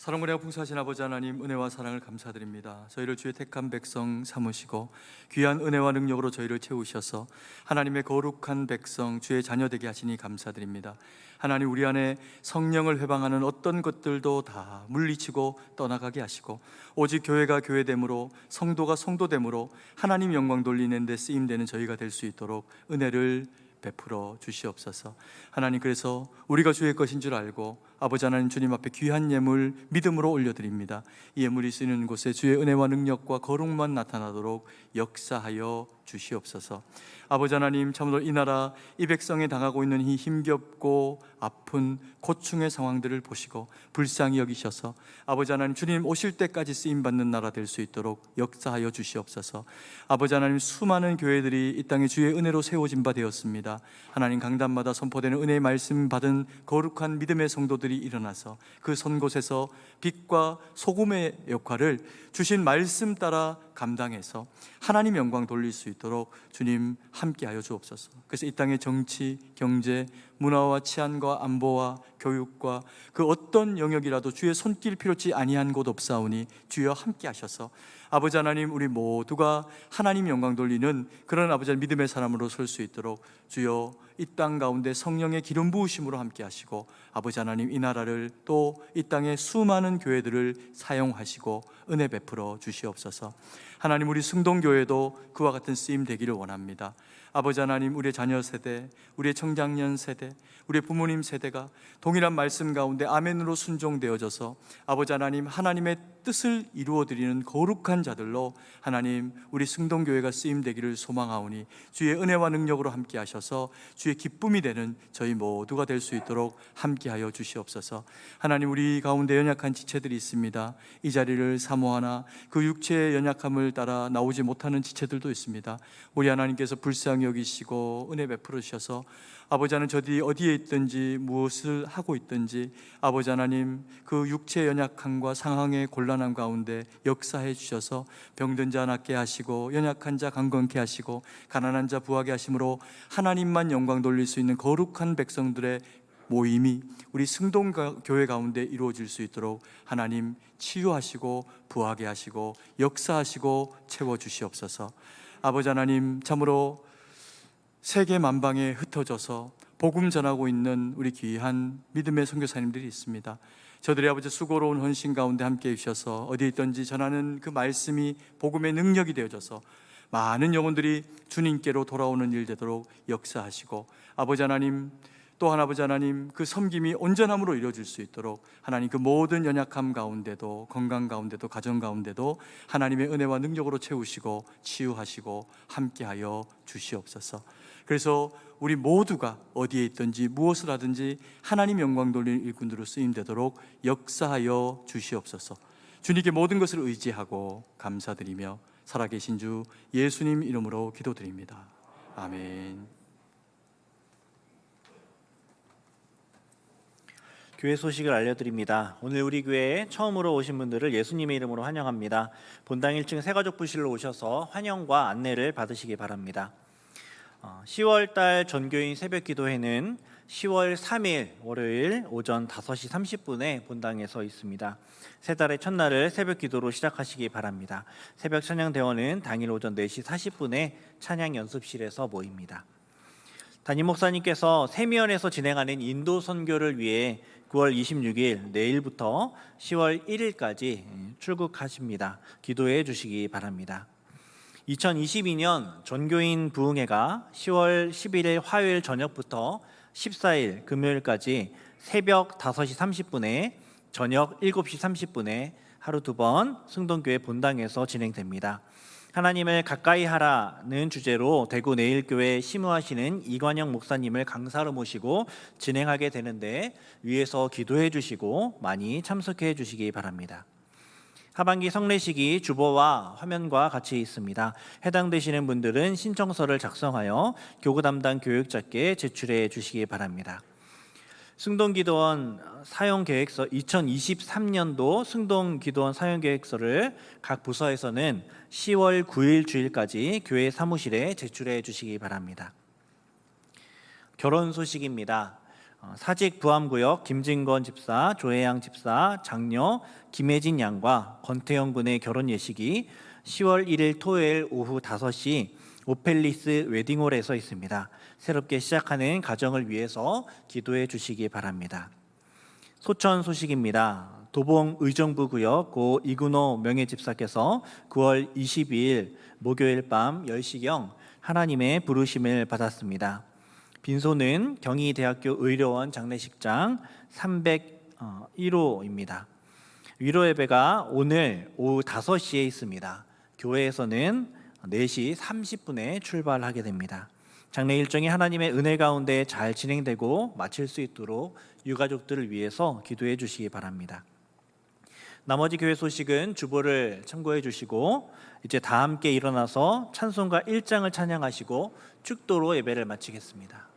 사랑과 풍성하신 아버지 하나님, 은혜와 사랑을 감사드립니다. 저희를 주의 택한 백성 삼으시고 귀한 은혜와 능력으로 저희를 채우셔서 하나님의 거룩한 백성, 주의 자녀 되게 하시니 감사드립니다. 하나님, 우리 안에 성령을 회방하는 어떤 것들도 다 물리치고 떠나가게 하시고 오직 교회가 교회됨으로 성도가 성도됨으로 하나님 영광 돌리는 데 쓰임되는 저희가 될 수 있도록 은혜를 베풀어 주시옵소서. 하나님, 그래서 우리가 주의 것인 줄 알고 아버지 하나님 주님 앞에 귀한 예물 믿음으로 올려드립니다. 이 예물이 쓰이는 곳에 주의 은혜와 능력과 거룩만 나타나도록 역사하여 주시옵소서. 아버지 하나님, 참으로 이 나라 이 백성에 당하고 있는 이 힘겹고 아픈 고충의 상황들을 보시고 불쌍히 여기셔서 아버지 하나님 주님 오실 때까지 쓰임받는 나라 될 수 있도록 역사하여 주시옵소서. 아버지 하나님, 수많은 교회들이 이 땅에 주의 은혜로 세워진 바 되었습니다. 하나님, 강단마다 선포되는 은혜의 말씀 받은 거룩한 믿음의 성도들이 성도들이 일어나서 그 선 곳에서 빛과 소금의 역할을 주신 말씀 따라 감당해서 하나님 영광 돌릴 수 있도록 주님 함께하여 주옵소서. 그래서 이 땅의 정치, 경제, 문화와 치안과 안보와 교육과 그 어떤 영역이라도 주의 손길 필요치 아니한 곳 없사오니 주여 함께하셔서 아버지 하나님, 우리 모두가 하나님 영광 돌리는 그런 아버지 하나님 믿음의 사람으로 설 수 있도록 주여 이 땅 가운데 성령의 기름 부으심으로 함께 하시고 아버지 하나님, 이 나라를 또 이 땅의 수많은 교회들을 사용하시고 은혜 베풀어 주시옵소서. 하나님, 우리 승동교회도 그와 같은 쓰임 되기를 원합니다. 아버지 하나님, 우리의 자녀 세대, 우리의 청장년 세대, 우리의 부모님 세대가 동일한 말씀 가운데 아멘으로 순종되어져서 아버지 하나님, 하나님의 뜻을 이루어드리는 거룩한 자들로 하나님, 우리 승동교회가 쓰임되기를 소망하오니 주의 은혜와 능력으로 함께 하셔서 주의 기쁨이 되는 저희 모두가 될 수 있도록 함께하여 주시옵소서. 하나님, 우리 가운데 연약한 지체들이 있습니다. 이 자리를 사모하나 그 육체의 연약함을 따라 나오지 못하는 지체들도 있습니다. 우리 하나님께서 불쌍히 여기시고 은혜 베풀어 주셔서 아버지 하나님, 저들이 어디에 있든지 무엇을 하고 있든지 아버지 하나님, 그 육체의 연약함과 상황의 곤란함 가운데 역사해 주셔서 병든 자 낫게 하시고 연약한 자 강건케 하시고 가난한 자 부하게 하심으로 하나님만 영광 돌릴 수 있는 거룩한 백성들의 모임이 우리 승동교회 가운데 이루어질 수 있도록 하나님 치유하시고 부하게 하시고 역사하시고 채워주시옵소서. 아버지 하나님, 참으로 세계 만방에 흩어져서 복음 전하고 있는 우리 귀한 믿음의 선교사님들이 있습니다. 저들의 아버지 수고로운 헌신 가운데 함께해 주셔서 어디에 있든지 전하는 그 말씀이 복음의 능력이 되어져서 많은 영혼들이 주님께로 돌아오는 일 되도록 역사하시고 아버지 하나님, 또한 아버지 하나님, 그 섬김이 온전함으로 이루어질 수 있도록 하나님, 그 모든 연약함 가운데도 건강 가운데도 가정 가운데도 하나님의 은혜와 능력으로 채우시고 치유하시고 함께하여 주시옵소서. 그래서 우리 모두가 어디에 있든지 무엇을 하든지 하나님 영광 돌리는 일꾼들로 쓰임되도록 역사하여 주시옵소서. 주님께 모든 것을 의지하고 감사드리며 살아계신 주 예수님 이름으로 기도드립니다. 아멘. 교회 소식을 알려드립니다. 오늘 우리 교회에 처음으로 오신 분들을 예수님의 이름으로 환영합니다. 본당 1층 새가족부실로 오셔서 환영과 안내를 받으시기 바랍니다. 10월달 전교인 새벽기도회는 10월 3일 월요일 오전 5시 30분에 본당에서 있습니다. 새 달의 첫날을 새벽기도로 시작하시기 바랍니다. 새벽 찬양대원은 당일 오전 4시 40분에 찬양 연습실에서 모입니다. 담임 목사님께서 세미연에서 진행하는 인도 선교를 위해 9월 26일 내일부터 10월 1일까지 출국하십니다. 기도해 주시기 바랍니다. 2022년 전교인 부흥회가 10월 11일 화요일 저녁부터 14일 금요일까지 새벽 5시 30분에 저녁 7시 30분에 하루 2번 승동교회 본당에서 진행됩니다. 하나님을 가까이 하라는 주제로 대구 내일교회 심우하시는 이관영 목사님을 강사로 모시고 진행하게 되는데 위에서 기도해 주시고 많이 참석해 주시기 바랍니다. 하반기 성례식이 주보와 화면과 같이 있습니다. 해당되시는 분들은 신청서를 작성하여 교구 담당 교육자께 제출해 주시기 바랍니다. 승동기도원 사용계획서 2023년도 승동기도원 사용계획서를 각 부서에서는 10월 9일 주일까지 교회 사무실에 제출해 주시기 바랍니다. 결혼 소식입니다. 사직 부암구역 김진건 집사, 조혜양 집사, 장녀 김혜진 양과 권태영 군의 결혼 예식이 10월 1일 토요일 오후 5시 오펠리스 웨딩홀에서 있습니다. 새롭게 시작하는 가정을 위해서 기도해 주시기 바랍니다. 소천 소식입니다. 도봉 의정부구역 고 이근호 명예집사께서 9월 22일 목요일 밤 10시경 하나님의 부르심을 받았습니다. 빈소는 경희대학교 의료원 장례식장 301호입니다. 위로 예배가 오늘 오후 5시에 있습니다. 교회에서는 4시 30분에 출발하게 됩니다. 장례 일정이 하나님의 은혜 가운데 잘 진행되고 마칠 수 있도록 유가족들을 위해서 기도해 주시기 바랍니다. 나머지 교회 소식은 주보를 참고해 주시고 이제 다 함께 일어나서 찬송가 1장을 찬양하시고 축도로 예배를 마치겠습니다.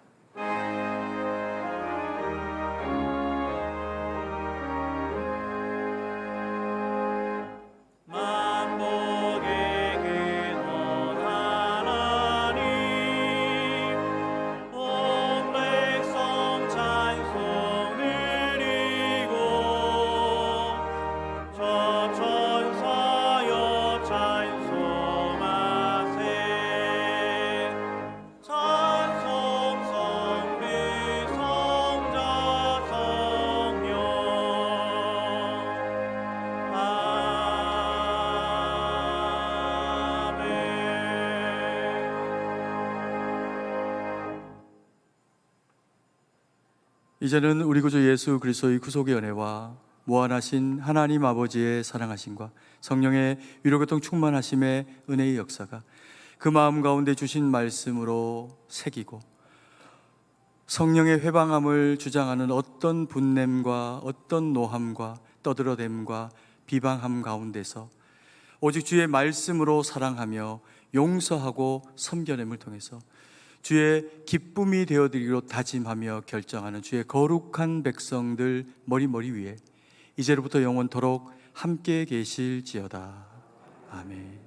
이제는 우리 구주 예수 그리스도의 구속의 은혜와 무한하신 하나님 아버지의 사랑하심과 성령의 위로교통 충만하심의 은혜의 역사가 그 마음 가운데 주신 말씀으로 새기고 성령의 회방함을 주장하는 어떤 분냄과 어떤 노함과 떠들어댐과 비방함 가운데서 오직 주의 말씀으로 사랑하며 용서하고 섬겨냄을 통해서 주의 기쁨이 되어드리기로 다짐하며 결정하는 주의 거룩한 백성들 머리 위에 이제로부터 영원토록 함께 계실지어다. 아멘.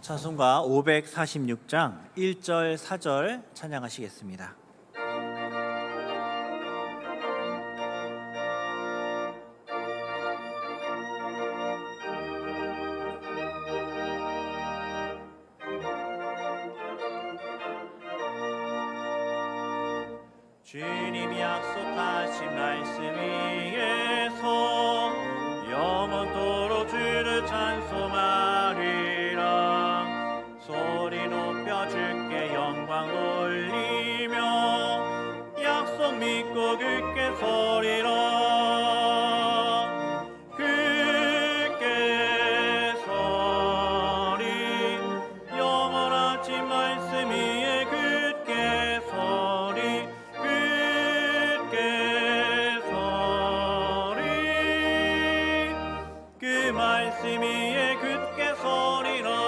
찬송가 546장 1절 4절 찬양하시겠습니다. 주님이 약속하신 말씀 위에서 영원토록 주를 찬송하리라. 소리 높여 주께 영광 돌리며 약속 믿고 굳게 서리라. 굳게 서리 영원하신 말씀 위에 굳게 서리. 굳게 서리 그 말씀 위에 굳게 서리라.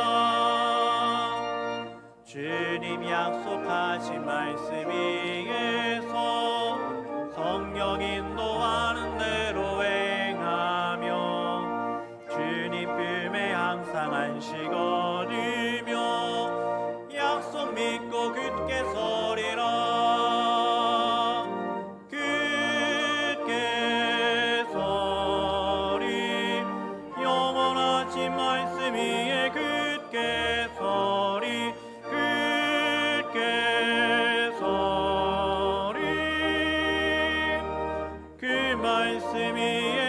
주님 약속하신 말씀 위에서 성령 인도하는 대로 행하며 주님 품에 항상 안식 얻으며 약속 믿고 굳게 서리라. 굳게 서리 영원하신 말씀 위에 굳게 서리. 굳게 서리 그 말씀 위에